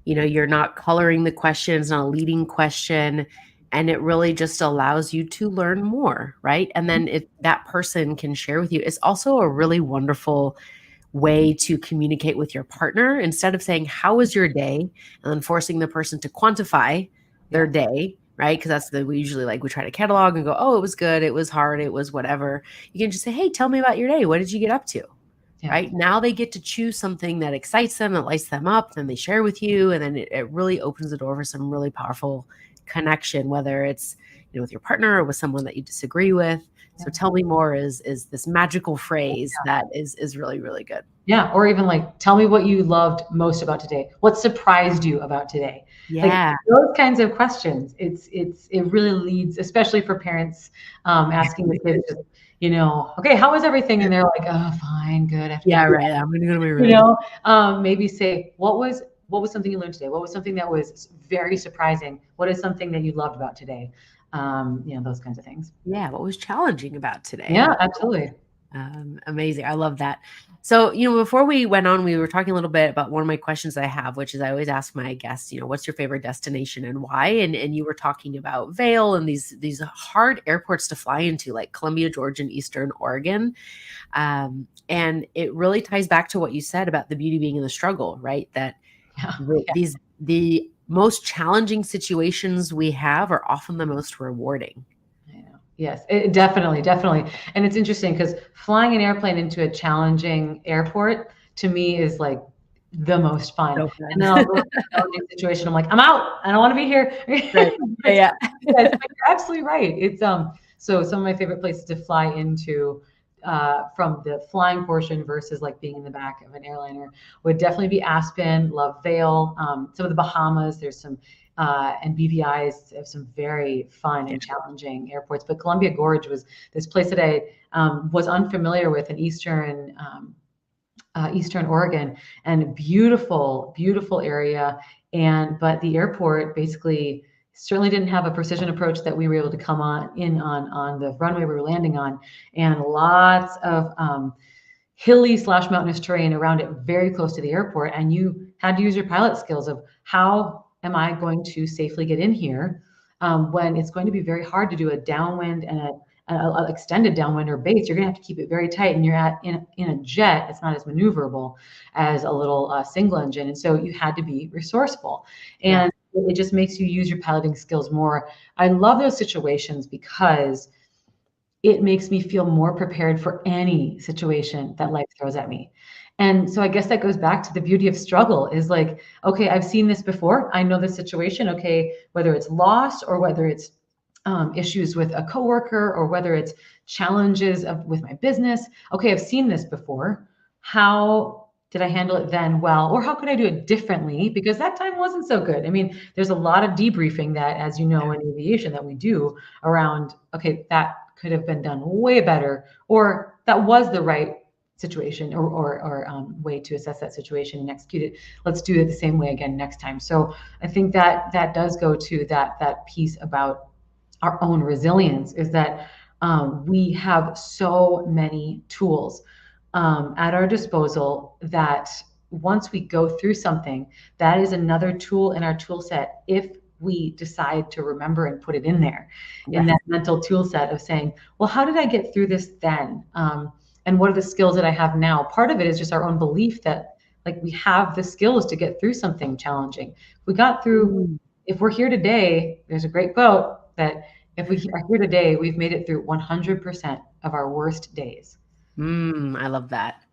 you're not coloring the question, it's not a leading question. And it really just allows you to learn more, right? And then if that person can share with you, it's also a really wonderful way to communicate with your partner instead of saying, "How was your day?" and then forcing the person to quantify their Yeah. day, right? Because we usually we try to catalog and go, "Oh, it was good, it was hard, it was whatever." You can just say, "Hey, tell me about your day. What did you get up to?" Yeah. Right? Now they get to choose something that excites them, that lights them up, then they share with you, and then it really opens the door for some really powerful connection, whether it's with your partner or with someone that you disagree with. So Yeah. tell me more is this magical phrase that is really, really good. Yeah, or even like, tell me what you loved most about today. What surprised you about today? Like Yeah. those kinds of questions. It really leads, especially for parents, asking the kids, just, okay, how was everything? And they're like, oh, fine, good. I have to go Yeah, do right. I'm gonna go to my you room. know, maybe say, what was something you learned today? What was something that was very surprising? What is something that you loved about today? Those kinds of things. Yeah, what was challenging about today? Yeah, absolutely. Amazing. I love that. So, before we went on, we were talking a little bit about one of my questions I have, which is I always ask my guests, what's your favorite destination and why? And you were talking about Vail and these hard airports to fly into, like Columbia, Georgia, and Eastern Oregon. And it really ties back to what you said about the beauty being in the struggle, right? That Yeah, yeah. the most challenging situations we have are often the most rewarding. I know. Yes, definitely, definitely. And it's interesting because flying an airplane into a challenging airport to me is like the most fun. So And then I'll fun. go to a challenging situation. I'm like, I'm out. I don't want to be here. Right. It's, Yeah. yes, but you're absolutely right. So some of my favorite places to fly into from the flying portion versus like being in the back of an airliner would definitely be Aspen, love Vail, some of the Bahamas. There's some and BVI's have some very fun Yeah. and challenging airports. But Columbia Gorge was this place that I was unfamiliar with in Eastern Oregon, and beautiful, beautiful area. But the airport basically certainly didn't have a precision approach that we were able to come on the runway we were landing on, and lots of hilly / mountainous terrain around it, very close to the airport. And you had to use your pilot skills of how am I going to safely get in here when it's going to be very hard to do a downwind and a extended downwind or base. You're going to have to keep it very tight, and you're in a jet. It's not as maneuverable as a little single engine, and so you had to be resourceful. Yeah. And it just makes you use your piloting skills more. I love those situations because it makes me feel more prepared for any situation that life throws at me. And so I guess that goes back to the beauty of struggle is like, okay, I've seen this before. I know this situation. Okay, whether it's loss or whether it's issues with a coworker or whether it's challenges with my business. Okay, I've seen this before. How did I handle it then well? Or how could I do it differently? Because that time wasn't so good. I mean, there's a lot of debriefing that, as you know, in aviation that we do around, okay, that could have been done way better, or that was the right situation or way to assess that situation and execute it. Let's do it the same way again next time. So I think that does go to that piece about our own resilience is that we have so many tools at our disposal that once we go through something, that is another tool in our tool set if we decide to remember and put it in there in Yeah. that mental tool set of saying, well, how did I get through this then? And what are the skills that I have now? Part of it is just our own belief that like we have the skills to get through something challenging. We got through, Mm. if we're here today, there's a great quote that if we are here today, we've made it through 100% of our worst days. I love that.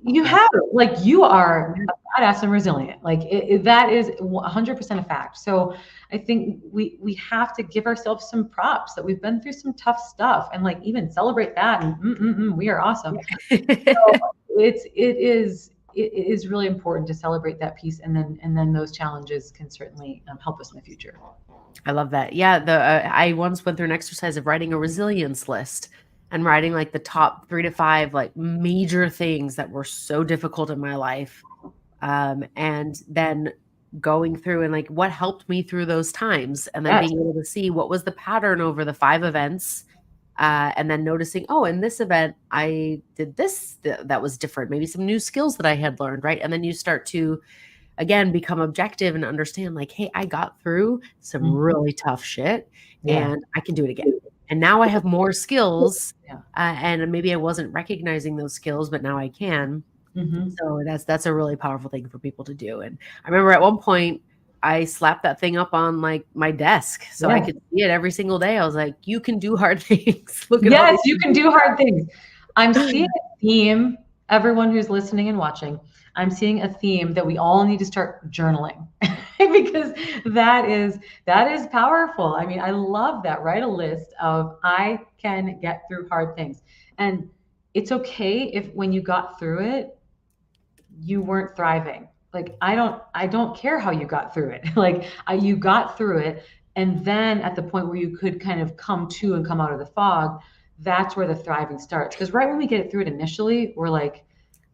You Yeah. have it. Like you are a badass and resilient. Like that is 100% a fact. So I think we have to give ourselves some props that we've been through some tough stuff and like even celebrate that and we are awesome. So it is really important to celebrate that piece and then those challenges can certainly help us in the future. I love that. Yeah, I once went through an exercise of writing a resilience list and writing like the top 3 to 5 like major things that were so difficult in my life. And then going through and like what helped me through those times and then Yes. being able to see what was the pattern over the 5 events. And then noticing, oh, in this event, I did this that was different, maybe some new skills that I had learned, right? And then you start to again, become objective and understand like, hey, I got through some Mhm. really tough shit Yeah. and I can do it again. And now I have more skills, Yeah. and maybe I wasn't recognizing those skills, but now I can. Mhm. So that's a really powerful thing for people to do. And I remember at one point I slapped that thing up on like my desk so I Yeah. could see it every single day. I was like, you can do hard things. Look at all Yes, these you can people. do hard things. I'm seeing a theme, everyone who's listening and watching, I'm seeing a theme that we all need to start journaling because that is powerful. I mean, I love that. Write a list of I can get through hard things. And it's okay if when you got through it, you weren't thriving. Like I don't care how you got through it. Like you got through it, and then at the point where you could kind of come to and come out of the fog, that's where the thriving starts. Because right when we get through it initially, we're like,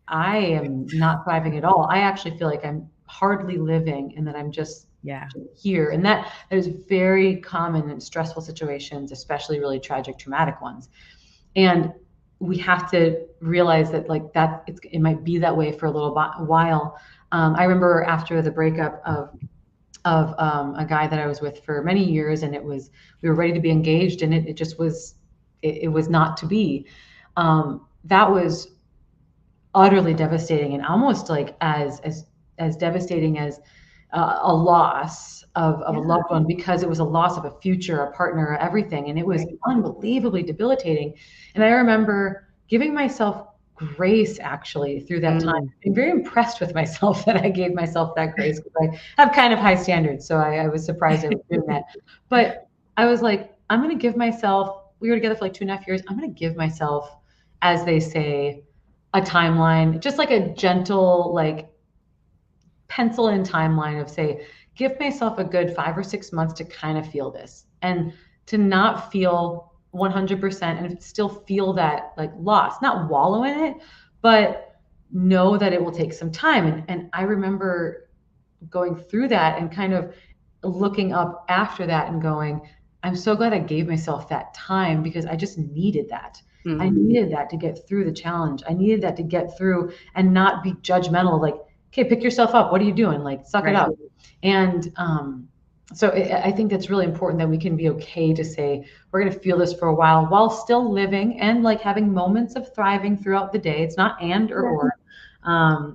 I am not thriving at all. I actually feel like I'm hardly living and that I'm just Yeah. here. And that is very common in stressful situations, especially really tragic, traumatic ones. And we have to realize that like that it might be that way for a little while. I remember after the breakup of a guy that I was with for many years, and we were ready to be engaged, and it just was it was not to be. That was utterly devastating, and almost like as devastating as a loss of a Yeah. loved one, because it was a loss of a future, a partner, everything. And it was Right. unbelievably debilitating. And I remember giving myself grace actually through that time. Mm. I'm very impressed with myself that I gave myself that grace because I have kind of high standards. So I was surprised I was doing that. But I was like, I'm going to give myself, we were together for like 2.5 years. I'm going to give myself, as they say, a timeline, just like a gentle, like pencil in timeline of say, give myself a good 5 or 6 months to kind of feel this and to not feel 100% and still feel that like loss, not wallow in it, but know that it will take some time. And I remember going through that and kind of looking up after that and going, I'm so glad I gave myself that time because I just needed that. I Mm. needed that to get through the challenge. I needed that to get through and not be judgmental, like, okay, pick yourself up. What are you doing? Like, suck it Right. up. And so I think that's really important that we can be okay to say we're going to feel this for a while still living and like having moments of thriving throughout the day. It's not and or.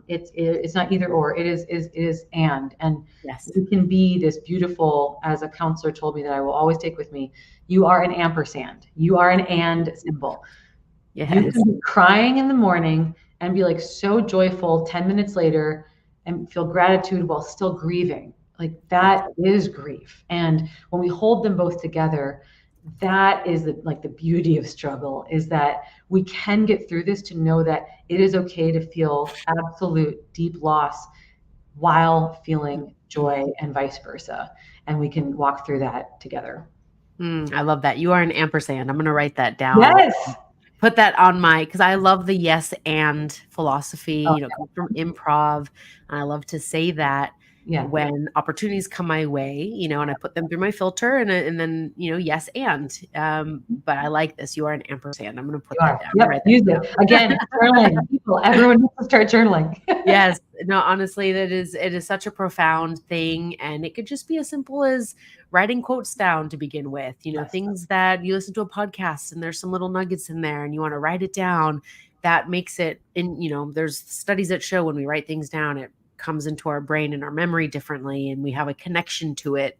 It's not either or. It is and Yes. we can be this beautiful. As a counselor told me that I will always take with me. You are an ampersand. You are an and symbol. You Yes. can be crying in the morning and be like so joyful 10 minutes later and feel gratitude while still grieving. Like Yes. that is grief. And when we hold them both together, that is the beauty of struggle is that we can get through this to know that it is okay to feel absolute deep loss while feeling joy and vice versa. And we can walk through that together. I love that. You are an ampersand. I'm going to write that down and Yes. put that on my, because I love the yes and philosophy, Oh, it comes from improv. And I love to say that yeah. when opportunities come my way, and I put them through my filter and then, yes, and, but I like this. You are an ampersand. I'm going to You put that are. down. Yep. Write that Use down. it. Again, journaling. People, everyone needs to start journaling. Yes. No, honestly, it is such a profound thing. And it could just be as simple as writing quotes down to begin with, Yes. things that you listen to a podcast and there's some little nuggets in there and you want to write it down. That makes it there's studies that show when we write things down, it comes into our brain and our memory differently and we have a connection to it.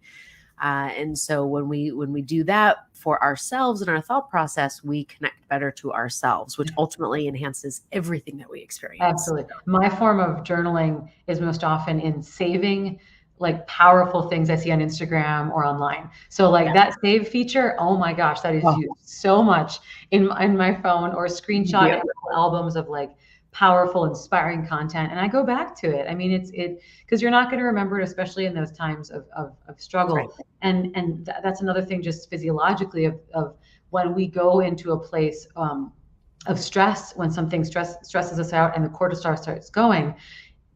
And so when we do that for ourselves and our thought process, we connect better to ourselves, which ultimately enhances everything that we experience. Absolutely. My form of journaling is most often in saving like powerful things I see on Instagram or online. So like Yeah. that save feature, oh my gosh, that is Oh, used so much in my phone or screenshot yep. albums of like powerful, inspiring content. And I go back to it. I mean, it because you're not going to remember it, especially in those times of Right. struggle. And that's another thing just physiologically of when we go into a place of stress, when something stresses us out and the cortisol starts going,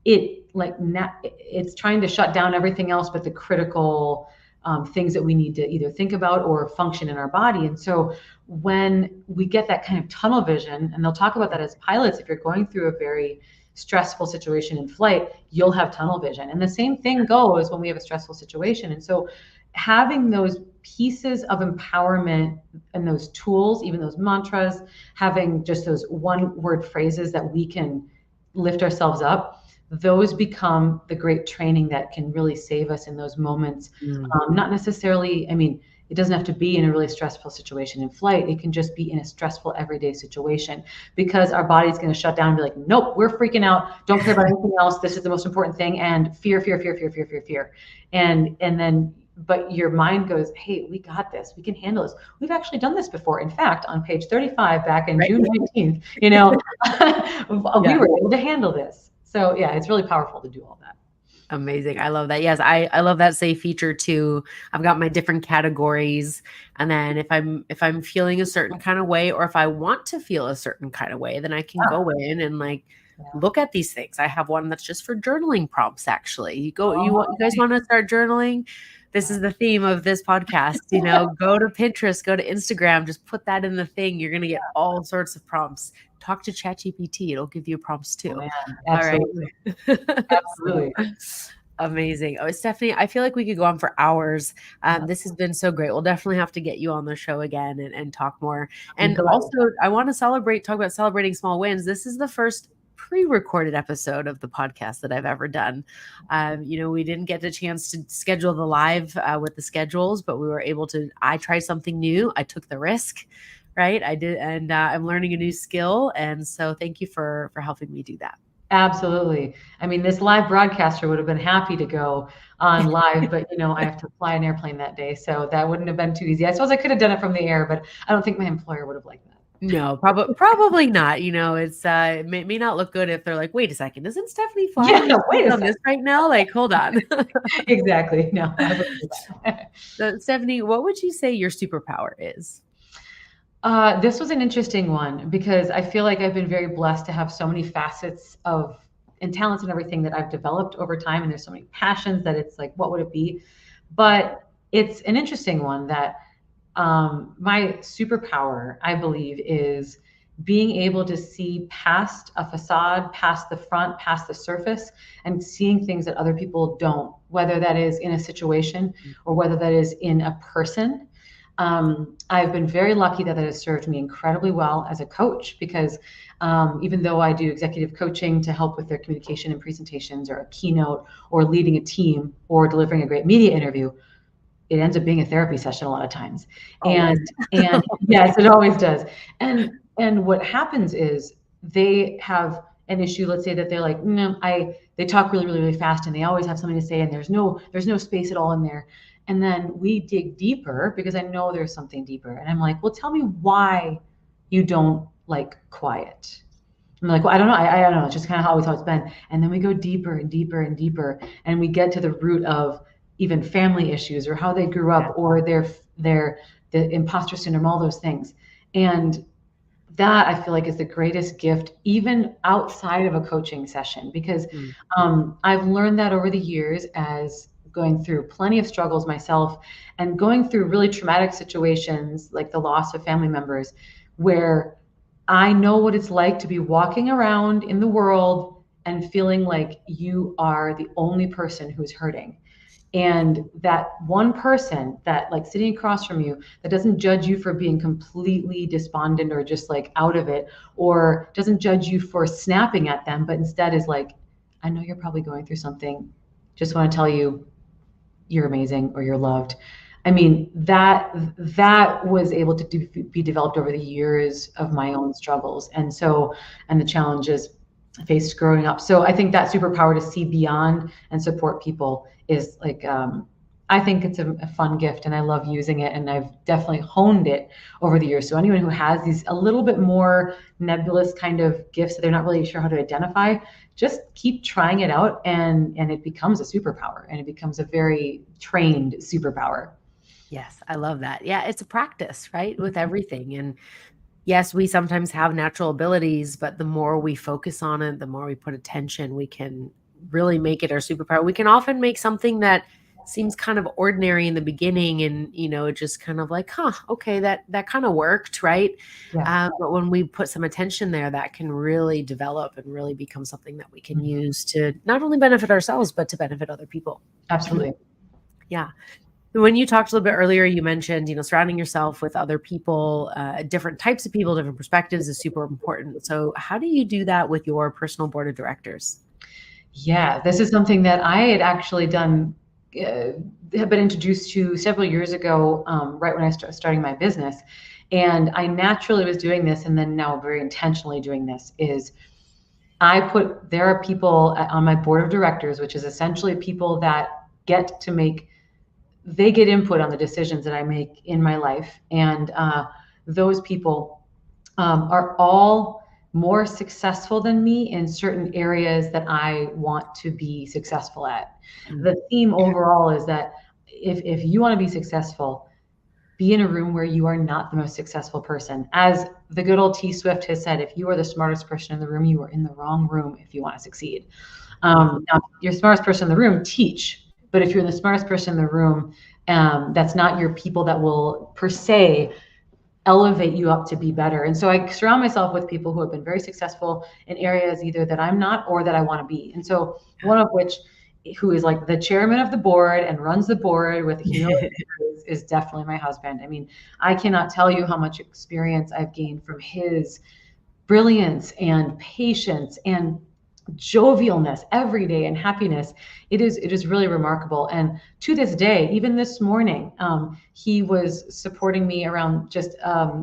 it's trying to shut down everything else but the critical things that we need to either think about or function in our body. And so when we get that kind of tunnel vision, and they'll talk about that as pilots, if you're going through a very stressful situation in flight, you'll have tunnel vision. And the same thing goes when we have a stressful situation. And so having those pieces of empowerment and those tools, even those mantras, having just those one word phrases that we can lift ourselves up, those become the great training that can really save us in those moments. Not necessarily, I mean, it doesn't have to be in a really stressful situation in flight. It can just be in a stressful everyday situation, because our body's going to shut down and be like, nope, we're freaking out. Don't care about anything else. This is the most important thing. And fear, fear, fear, fear, fear, fear, fear. And then, but your mind goes, hey, we got this. We can handle this. We've actually done this before. In fact, on page 35 back in June 19th, we were able to handle this. So yeah, it's really powerful to do all that. Amazing. I love that. Yes, I love that save feature too. I've got my different categories. And then if I'm feeling a certain kind of way, or if I want to feel a certain kind of way, then I can go in and look at these things. I have one that's just for journaling prompts, actually. You guys want to start journaling? This is the theme of this podcast. Go to Pinterest, go to Instagram, just put that in the thing. You're going to get all sorts of prompts. Talk to ChatGPT. It'll give you prompts too. Absolutely. All right. Absolutely. Amazing. Oh, Stephanie, I feel like we could go on for hours. This has been so great. We'll definitely have to get you on the show again and talk more. And also, I want to talk about celebrating small wins. This is the first pre-recorded episode of the podcast that I've ever done. We didn't get the chance to schedule the live with the schedules, but we were able to. I tried something new. I took the risk, right? I did, and I'm learning a new skill. And so, thank you for helping me do that. Absolutely. I mean, this live broadcaster would have been happy to go on live, but I have to fly an airplane that day, so that wouldn't have been too easy. I suppose I could have done it from the air, but I don't think my employer would have liked that. No, probably not. It's it may not look good if they're like, wait a second, isn't Stephanie flying on this right now? Like, hold on. Exactly. No. So, Stephanie, what would you say your superpower is? This was an interesting one, because I feel like I've been very blessed to have so many facets and talents and everything that I've developed over time. And there's so many passions that it's like, what would it be? But it's an interesting one that my superpower, I believe, is being able to see past a facade, past the front, past the surface, and seeing things that other people don't, whether that is in a situation or whether that is in a person. I've been very lucky that has served me incredibly well as a coach, because even though I do executive coaching to help with their communication and presentations, or a keynote, or leading a team, or delivering a great media interview, it ends up being a therapy session a lot of times. And yes, it always does. And what happens is they have an issue. Let's say that they're like, no, they talk really, really, really fast, and they always have something to say, and there's no space at all in there. And then we dig deeper, because I know there's something deeper. And I'm like, well, tell me why you don't like quiet. I'm like, well, I don't know. I don't know. It's just kind of always how it's been. And then we go deeper and deeper and deeper, and we get to the root of even family issues, or how they grew up, or the imposter syndrome, all those things. And that, I feel like, is the greatest gift, even outside of a coaching session, because I've learned that over the years, as going through plenty of struggles myself, and going through really traumatic situations like the loss of family members, where I know what it's like to be walking around in the world and feeling like you are the only person who's hurting. And that one person that, like, sitting across from you, that doesn't judge you for being completely despondent or just like out of it, or doesn't judge you for snapping at them, but instead is like, I know you're probably going through something. Just want to tell you you're amazing, or you're loved. I mean, that was able to be developed over the years of my own struggles. And the challenges I faced growing up. So I think that superpower to see beyond and support people is like, I think it's a fun gift, and I love using it, and I've definitely honed it over the years. So anyone who has these a little bit more nebulous kind of gifts that they're not really sure how to identify, just keep trying it out, and it becomes a superpower, and it becomes a very trained superpower. Yes, I love that. Yeah, it's a practice, right, with everything. And yes, we sometimes have natural abilities, but the more we focus on it, the more we put attention, we can really make it our superpower. We can often make something that seems kind of ordinary in the beginning, and just kind of like, huh, okay, that kind of worked, right? Yeah. But when we put some attention there, that can really develop and really become something that we can Mhm. use to not only benefit ourselves, but to benefit other people. Absolutely. Yeah. When you talked a little bit earlier, you mentioned, surrounding yourself with other people, different types of people, different perspectives is super important. So how do you do that with your personal board of directors? Yeah, this is something that I had actually done, uh, have been introduced to several years ago, right when I started starting my business. And I naturally was doing this, and then now very intentionally doing this is there are people on my board of directors, which is essentially people that get to make, they get input on the decisions that I make in my life. And those people are all more successful than me in certain areas that I want to be successful at. Mm. The theme Yeah. overall is that if you want to be successful, be in a room where you are not the most successful person. As the good old T Swift has said, if you are the smartest person in the room, you are in the wrong room if you want to succeed. Mhm. Now, if you're the smartest person in the room, teach. But if you're the smartest person in the room, that's not your people that will per se elevate you up to be better. And so I surround myself with people who have been very successful in areas either that I'm not or that I want to be. And so one of which, who is like the chairman of the board and runs the board with humility, is definitely my husband. I mean, I cannot tell you how much experience I've gained from his brilliance and patience and jovialness every day and happiness. It is really remarkable. And to this day, even this morning, he was supporting me around just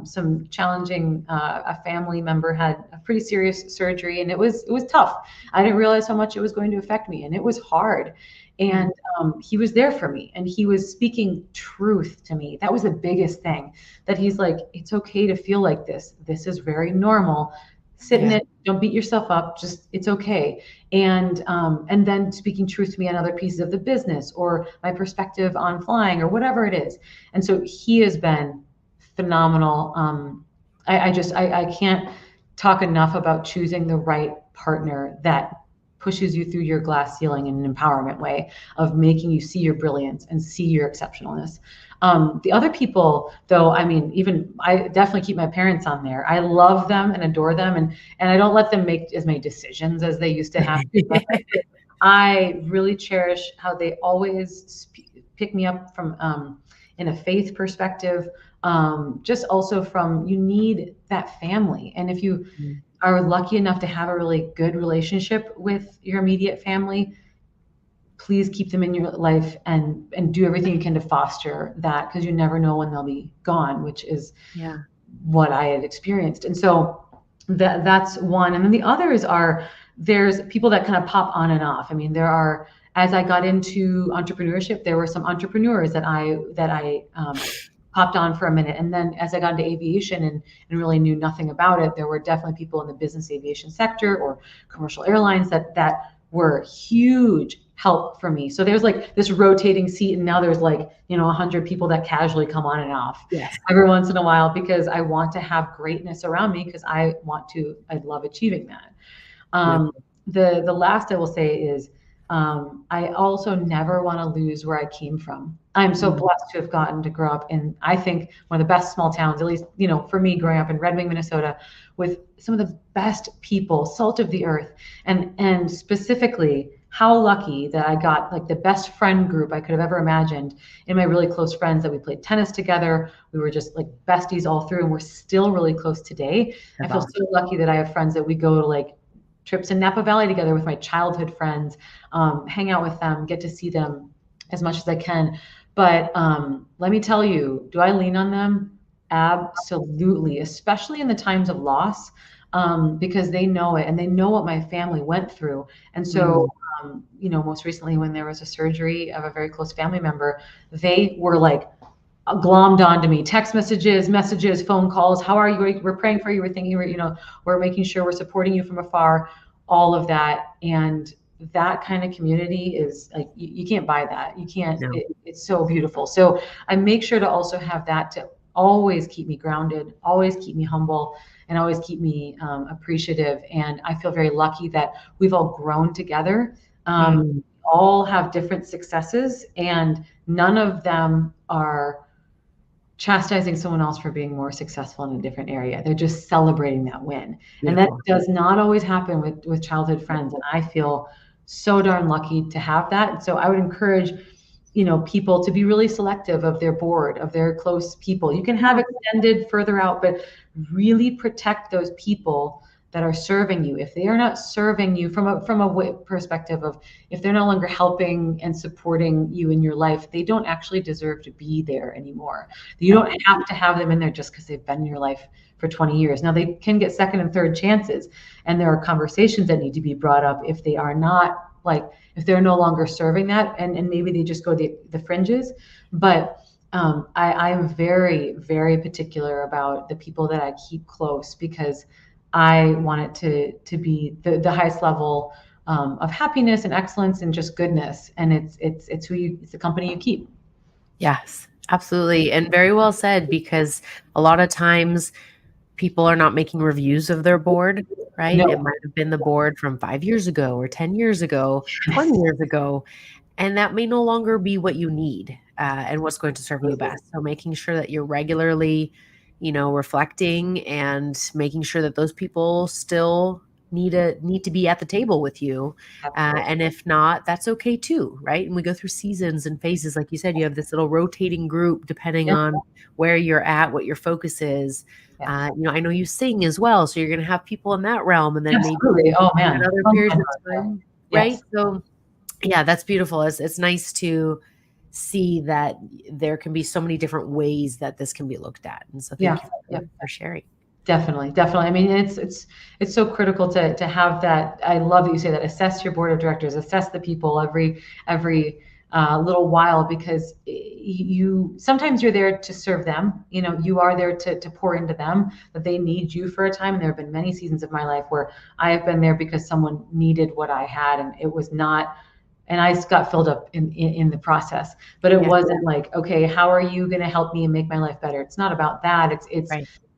some challenging. A family member had a pretty serious surgery, and it was tough. I didn't realize how much it was going to affect me, and it was hard. Mm. And he was there for me, and he was speaking truth to me. That was the biggest thing. That he's like, it's okay to feel like this. This is very normal. Sit in Yeah. it. Don't beat yourself up. Just it's okay. And then speaking truth to me on other pieces of the business or my perspective on flying or whatever it is. And so he has been phenomenal. I can't talk enough about choosing the right partner that pushes you through your glass ceiling in an empowerment way of making you see your brilliance and see your exceptionalness. The other people, though, I mean, even I definitely keep my parents on there. I love them and adore them, and I don't let them make as many decisions as they used to have to. I really cherish how they always pick me up from in a faith perspective. Just also from you need that family, and if you Mm. are lucky enough to have a really good relationship with your immediate family, please keep them in your life and do everything you can to foster that because you never know when they'll be gone, which is Yeah. what I had experienced. And so that's one. And then the others are there's people that kind of pop on and off. I mean, there are as I got into entrepreneurship, there were some entrepreneurs that I popped on for a minute. And then as I got into aviation and really knew nothing about it, there were definitely people in the business aviation sector or commercial airlines that were huge help for me. So there's like this rotating seat, and now there's like 100 people that casually come on and off Yes. every once in a while because I want to have greatness around me because I love achieving that. Yep. The last I will say is I also never want to lose where I came from. I'm so Mm. blessed to have gotten to grow up in, I think, one of the best small towns, at least, for me, growing up in Red Wing, Minnesota, with some of the best people, salt of the earth, and specifically how lucky that I got like the best friend group I could have ever imagined in my really close friends that we played tennis together. We were just like besties all through, and we're still really close today. I That's feel awesome. so lucky that I have friends that we go to like trips in Napa Valley together with my childhood friends, hang out with them, get to see them as much as I can. But let me tell you, do I lean on them? Absolutely, especially in the times of loss, because they know it and they know what my family went through. And so, Mm. most recently when there was a surgery of a very close family member, they were like glommed onto me. Text messages, phone calls. How are you? We're praying for you. We're thinking, we're making sure we're supporting you from afar. All of that, and that kind of community is like you can't buy that. You can't. No. It's so beautiful. So I make sure to also have that to always keep me grounded, always keep me humble, and always keep me appreciative. And I feel very lucky that we've all grown together. Mm. all have different successes, and none of them are chastising someone else for being more successful in a different area. They're just celebrating that win. And that Beautiful. does not always happen with childhood friends. And I feel so darn lucky to have that. So I would encourage, people to be really selective of their board, of their close people. You can have extended further out, but really protect those people that are serving you. If they are not serving you from a perspective of, if they're no longer helping and supporting you in your life, they don't actually deserve to be there anymore. You don't have to have them in there just because they've been in your life for 20 years. Now, they can get second and third chances, and there are conversations that need to be brought up if they are not, like, if they're no longer serving that, and maybe they just go the fringes. But I'm very, very particular about the people that I keep close, because I want it to be the highest level of happiness and excellence and just goodness. And it's the company you keep. Yes, absolutely. And very well said, because a lot of times people are not making reviews of their board, right? No. It might have been the board from 5 years ago or 10 years ago, 20 years ago, and that may no longer be what you need and what's going to serve you best. So making sure that you're regularly, reflecting and making sure that those people still need to be at the table with you. And if not, that's okay too, right? And we go through seasons and phases. Like you said, you have this little rotating group depending on where you're at, what your focus is. Yeah. I know you sing as well, so you're going to have people in that realm, and then Absolutely. maybe Oh man. in other periods of time, right? Yes. So yeah, that's beautiful. It's nice to see that there can be so many different ways that this can be looked at. And so thank you for sharing. Definitely. I mean, it's so critical to have that. I love that you say that. Assess your board of directors. Assess the people every little while, because you sometimes you're there to serve them. You are there to pour into them, that they need you for a time. And there have been many seasons of my life where I have been there because someone needed what I had, and it was not. And I got filled up in the process, but it wasn't like, okay, how are you going to help me and make my life better? It's not about that.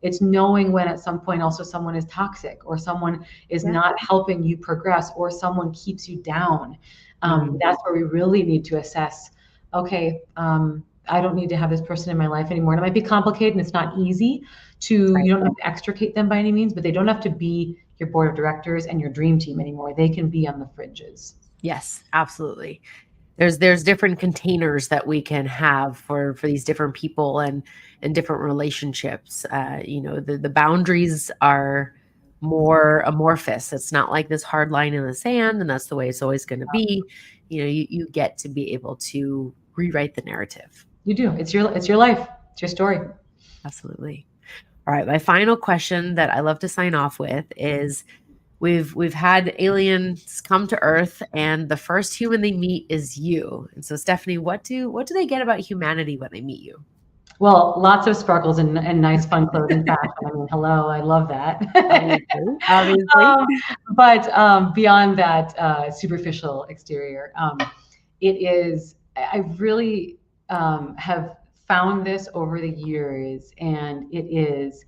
It's knowing when at some point also someone is toxic, or someone is not helping you progress, or someone keeps you down. That's where we really need to assess, okay, I don't need to have this person in my life anymore. And it might be complicated, and it's not easy you don't have to extricate them by any means, but they don't have to be your board of directors and your dream team anymore. They can be on the fringes. Yes, absolutely. There's different containers that we can have for these different people and different relationships. The boundaries are more amorphous. It's not like this hard line in the sand, and that's the way it's always going to be. You get to be able to rewrite the narrative. You do. It's your life. It's your story. Absolutely. All right. My final question that I love to sign off with is, we've had aliens come to Earth, and the first human they meet is you. And so, Stephanie, what do they get about humanity when they meet you? Well, lots of sparkles and nice, fun clothing fashion. I mean, hello, I love that. Obviously. But beyond that superficial exterior, it is. I really have found this over the years, and it is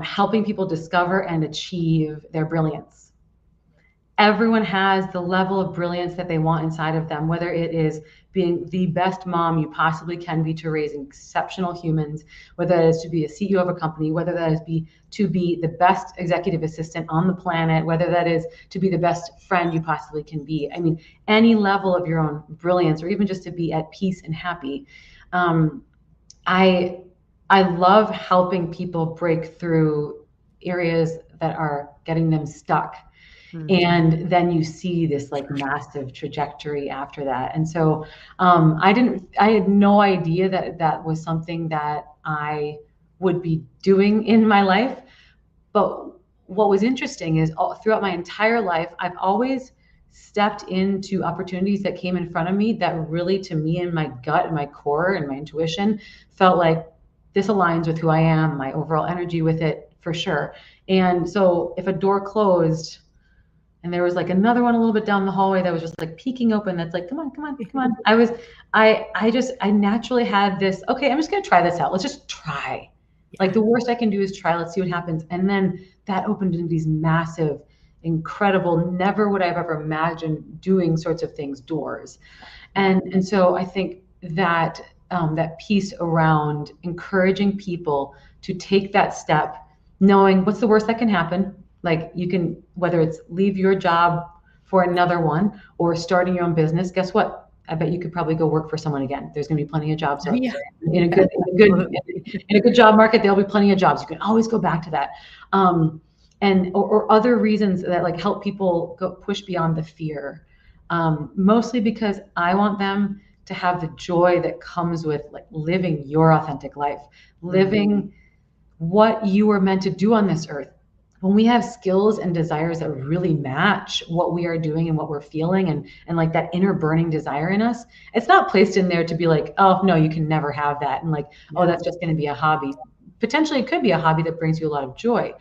helping people discover and achieve their brilliance. Everyone has the level of brilliance that they want inside of them, whether it is being the best mom you possibly can be to raise exceptional humans, whether that is to be a CEO of a company, whether that is to be the best executive assistant on the planet, whether that is to be the best friend you possibly can be. I mean, any level of your own brilliance, or even just to be at peace and happy. I love helping people break through areas that are getting them stuck. And then you see this like massive trajectory after that. And so I had no idea that was something that I would be doing in my life. But what was interesting is throughout my entire life, I've always stepped into opportunities that came in front of me that really, to me, in my gut and my core and my intuition, felt like this aligns with who I am, my overall energy with it, for sure. And so if a door closed and there was like another one a little bit down the hallway that was just like peeking open, that's like, come on. I naturally had this, okay, I'm just going to try this out. Let's just try. Like, the worst I can do is try. Let's see what happens. And then that opened into these massive incredible, never would I have ever imagined doing sorts of things, doors. And so I think that that piece around encouraging people to take that step, knowing what's the worst that can happen. Like you can, whether it's leave your job for another one or starting your own business, guess what? I bet you could probably go work for someone again. There's going to be plenty of jobs out Yeah. there. In a good job market, there'll be plenty of jobs. You can always go back to that. And or other reasons that like help people go push beyond the fear. Mostly because I want them to have the joy that comes with like living your authentic life, living what you were meant to do on this earth. When we have skills and desires that really match what we are doing and what we're feeling and like that inner burning desire in us, it's not placed in there to be like, oh no, you can never have that. And like, oh, that's just going to be a hobby. Potentially it could be a hobby that brings you a lot of joy.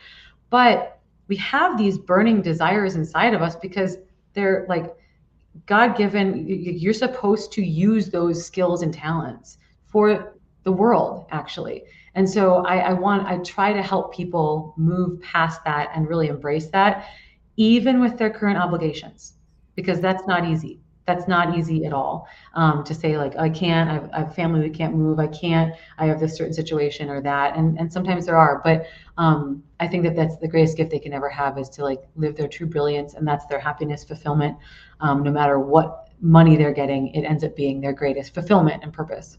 But we have these burning desires inside of us because they're like God given. You're supposed to use those skills and talents for the world, actually. And so I try to help people move past that and really embrace that, even with their current obligations, because that's not easy. That's not easy at all. To say like, I can't, I have family that can't move. I have this certain situation or that. And sometimes there are, but I think that that's the greatest gift they can ever have is to like live their true brilliance. And that's their happiness, fulfillment. No matter what money they're getting, it ends up being their greatest fulfillment and purpose.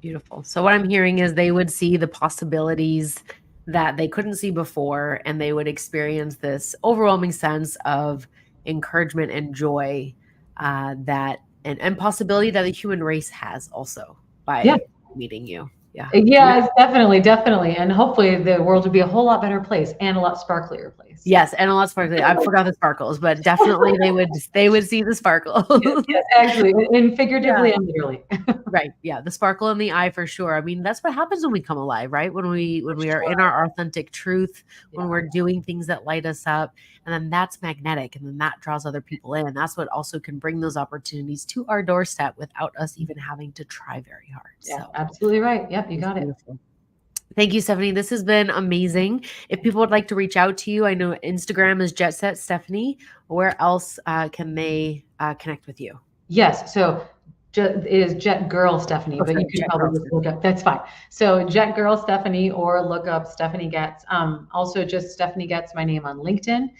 Beautiful. So what I'm hearing is they would see the possibilities that they couldn't see before, and they would experience this overwhelming sense of encouragement and joy that and possibility that the human race has also Yeah. by meeting you. Yeah. Yes, definitely, definitely. And hopefully the world would be a whole lot better place and a lot sparklier place. Yes, and a lot sparkly. I forgot the sparkles, but definitely they would see the sparkle. Yes, actually, and figuratively Yeah. and literally. Right. Yeah. The sparkle in the eye for sure. I mean, that's what happens when we come alive, right? When we are in our authentic truth, when we're doing things that light us up, and then that's magnetic, and then that draws other people in. And that's what also can bring those opportunities to our doorstep without us even having to try very hard. Yeah, So absolutely right. Yep, you got it. beautiful. Thank you, Stephanie. This has been amazing. If people would like to reach out to you, I know Instagram is Jet Set Stephanie. Where else can they connect with you? Yes. So it is Jet Girl Stephanie, but you can probably just look up. That's fine. So Jet Girl Stephanie, or look up Stephanie Goetz. Also, just Stephanie Goetz, my name on LinkedIn.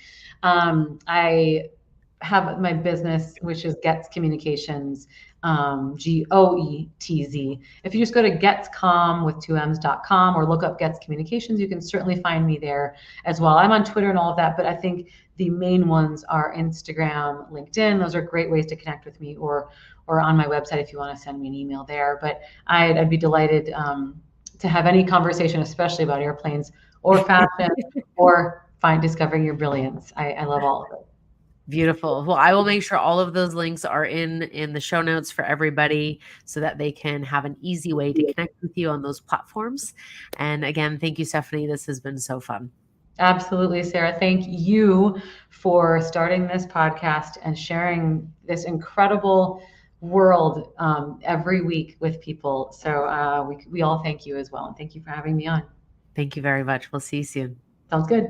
I have my business, which is Goetz Communications, Goetz. If you just go to Goetzcom with 2Ms.com or look up Goetz Communications, you can certainly find me there as well. I'm on Twitter and all of that, but I think the main ones are Instagram, LinkedIn. Those are great ways to connect with me, or on my website if you want to send me an email there. But I'd be delighted to have any conversation, especially about airplanes or fashion or discovering your brilliance. I love all of it. Beautiful. Well, I will make sure all of those links are in the show notes for everybody so that they can have an easy way to connect with you on those platforms. And again, thank you, Stephanie. This has been so fun. Absolutely, Sarah. Thank you for starting this podcast and sharing this incredible world every week with people. So we all thank you as well. And thank you for having me on. Thank you very much. We'll see you soon. Sounds good.